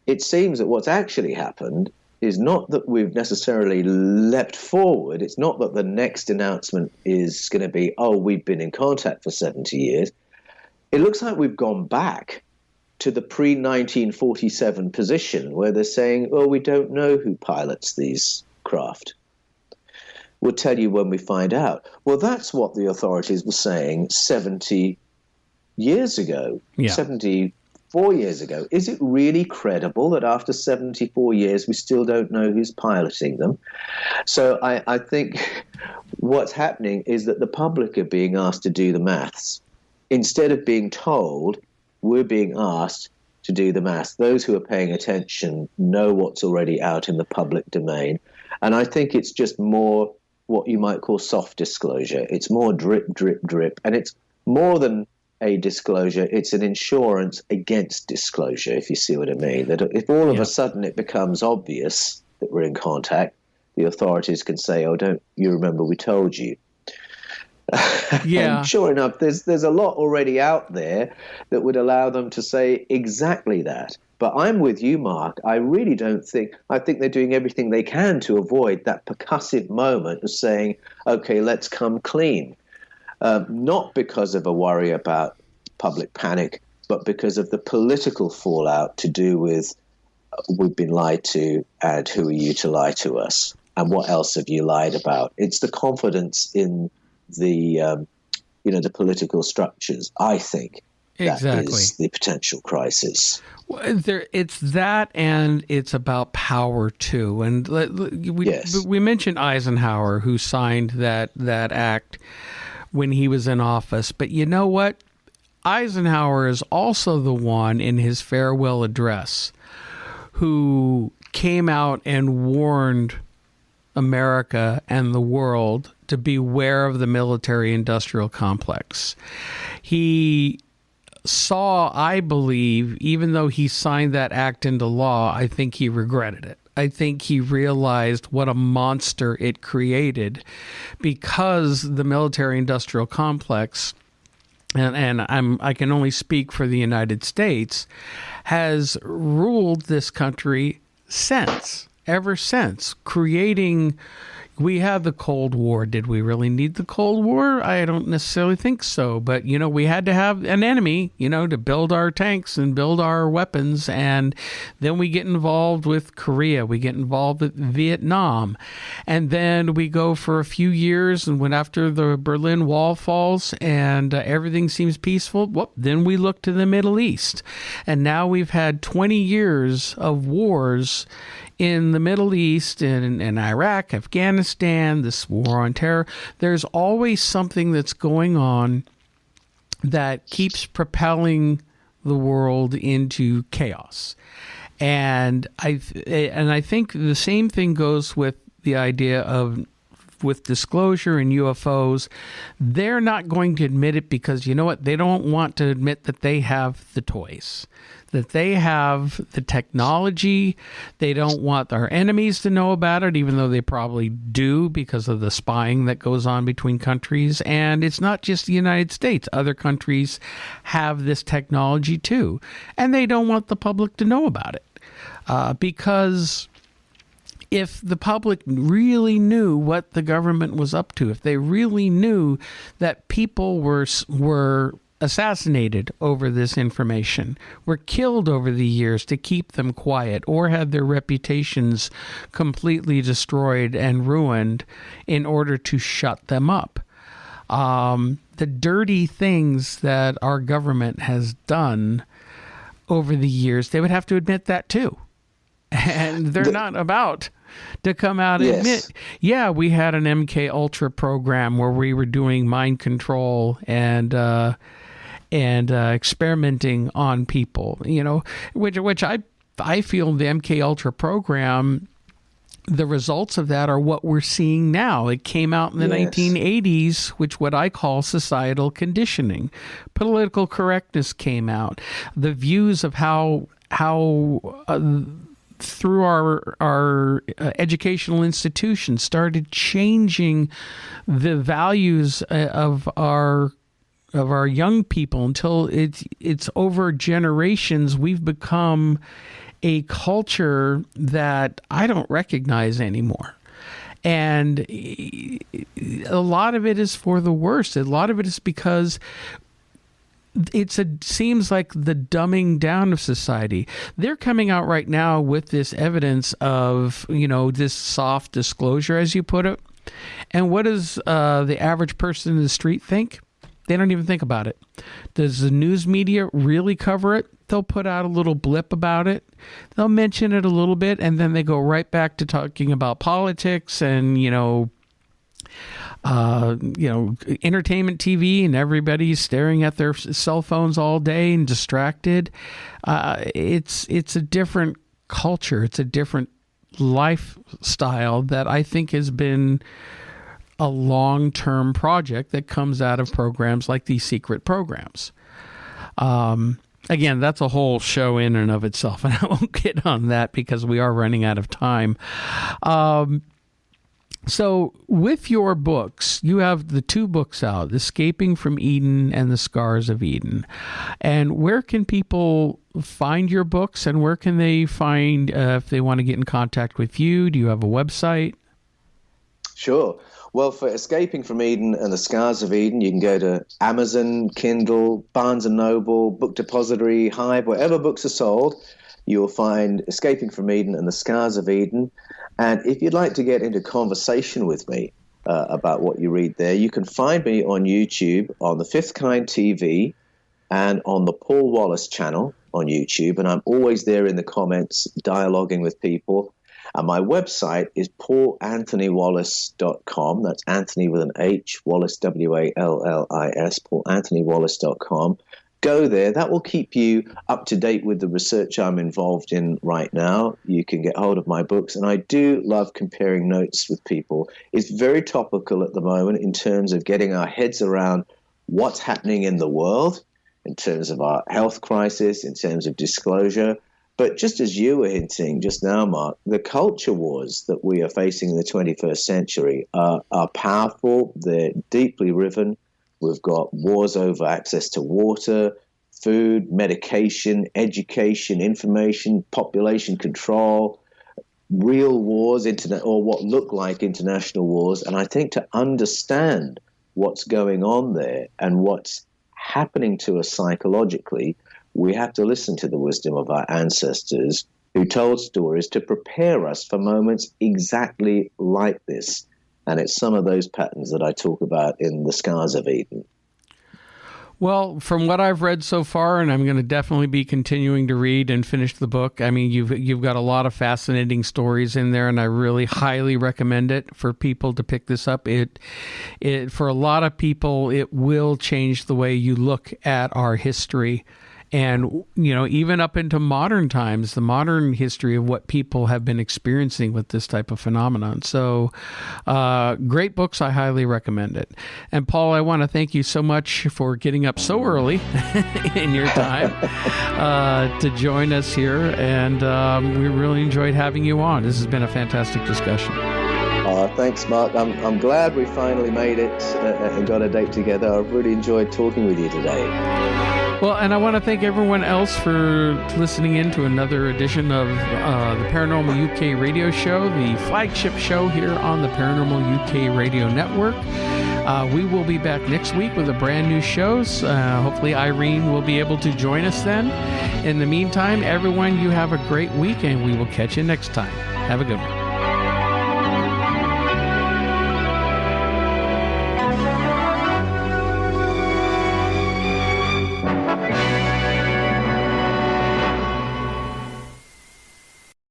it seems that what's actually happened is not that we've necessarily leapt forward. It's not that the next announcement is going to be, oh, we've been in contact for 70 years. It looks like we've gone back to the pre-1947 position where they're saying, oh, we don't know who pilots these craft. We'll tell you when we find out. Well, that's what the authorities were saying 70 years ago, 74 years ago. Is it really credible that after 74 years we still don't know who's piloting them? So I think what's happening is that the public are being asked to do the maths. Instead of being told, we're being asked to do the maths. Those who are paying attention know what's already out in the public domain. And I think it's just more what you might call soft disclosure. It's more drip, drip, drip. And it's more than a disclosure. It's an insurance against disclosure, if you see what I mean. That if all of a sudden it becomes obvious that we're in contact, the authorities can say, oh, don't you remember we told you? And sure enough, there's a lot already out there that would allow them to say exactly that. But I'm with you, Mark. I really don't think – I think they're doing everything they can to avoid that percussive moment of saying, okay, let's come clean. Not because of a worry about public panic, but because of the political fallout to do with we've been lied to and who are you to lie to us and what else have you lied about. It's the confidence in the the political structures, I think. Exactly. That is the potential crisis. It's that, and it's about power too. And we mentioned Eisenhower, who signed that act when he was in office. But you know what? Eisenhower is also the one in his farewell address who came out and warned America and the world to beware of the military-industrial complex. He saw, I believe, even though he signed that act into law, I think he regretted it. I think he realized what a monster it created, because the military-industrial complex, and I can only speak for the United States, has ruled this country ever since, creating. We had the Cold War. Did we really need the Cold War? I don't necessarily think so. But, we had to have an enemy, to build our tanks and build our weapons. And then we get involved with Korea. We get involved with Vietnam. And then we go for a few years, and when after the Berlin Wall falls and everything seems peaceful, then we look to the Middle East. And now we've had 20 years of wars in the Middle East, in Iraq, Afghanistan, this war on terror. There's always something that's going on that keeps propelling the world into chaos. And I think the same thing goes with the idea of with disclosure and UFOs. They're not going to admit it because, you know what, they don't want to admit that they have the toys, that they have the technology. They don't want our enemies to know about it, even though they probably do because of the spying that goes on between countries. And it's not just the United States. Other countries have this technology too. And they don't want the public to know about it because if the public really knew what the government was up to, if they really knew that people were assassinated over this information, were killed over the years to keep them quiet, or had their reputations completely destroyed and ruined in order to shut them up. The dirty things that our government has done over the years, they would have to admit that too. And they're not about to come out and admit, yeah, we had an MK Ultra program where we were doing mind control and experimenting on people, which I feel the MK Ultra program, the results of that are what we're seeing now. It came out in the 1980s, which what I call societal conditioning. Political correctness came out. The views of how through our educational institutions started changing the values of our young people until it's over generations. We've become a culture that I don't recognize anymore. And a lot of it is for the worst. A lot of it is because seems like the dumbing down of society. They're coming out right now with this evidence of, this soft disclosure, as you put it. And what does the average person in the street think? They don't even think about it. Does the news media really cover it? They'll put out a little blip about it. They'll mention it a little bit, and then they go right back to talking about politics and, entertainment TV, and everybody's staring at their cell phones all day and distracted. It's a different culture. It's a different lifestyle that I think has been a long-term project that comes out of programs like these secret programs. Again, that's a whole show in and of itself, and I won't get on that because we are running out of time. So with your books, you have the 2 books out, Escaping from Eden and The Scars of Eden. And where can people find your books, and where can they find, if they want to get in contact with you? Do you have a website? Sure. Well, for Escaping from Eden and The Scars of Eden, you can go to Amazon, Kindle, Barnes & Noble, Book Depository, Hive, wherever books are sold. You'll find Escaping from Eden and The Scars of Eden. And if you'd like to get into conversation with me about what you read there, you can find me on YouTube, on the Fifth Kind TV, and on the Paull Wallis channel on YouTube. And I'm always there in the comments, dialoguing with people. And my website is paulanthonywallis.com. That's Anthony with an H, Wallis, W-A-L-L-I-S, paulanthonywallis.com. Go there. That will keep you up to date with the research I'm involved in right now. You can get hold of my books. And I do love comparing notes with people. It's very topical at the moment in terms of getting our heads around what's happening in the world, in terms of our health crisis, in terms of disclosure. But just as you were hinting just now, Mark, the culture wars that we are facing in the 21st century are powerful. They're deeply riven. We've got wars over access to water, food, medication, education, information, population control, real wars, or what look like international wars. And I think to understand what's going on there and what's happening to us psychologically, we have to listen to the wisdom of our ancestors who told stories to prepare us for moments exactly like this. And it's some of those patterns that I talk about in The Scars of Eden. Well, from what I've read so far, and I'm going to definitely be continuing to read and finish the book, I mean, you've got a lot of fascinating stories in there, and I really highly recommend it for people to pick this up. It for a lot of people, it will change the way you look at our history. And, even up into modern times, the modern history of what people have been experiencing with this type of phenomenon. So great books. I highly recommend it. And Paul, I want to thank you so much for getting up so early in your time to join us here. And we really enjoyed having you on. This has been a fantastic discussion. Thanks, Mark. I'm glad we finally made it and got a date together. I've really enjoyed talking with you today. Well, and I want to thank everyone else for listening in to another edition of the Paranormal UK Radio Show, the flagship show here on the Paranormal UK Radio Network. We will be back next week with a brand new show. Hopefully Irene will be able to join us then. In the meantime, everyone, you have a great week, and we will catch you next time. Have a good one.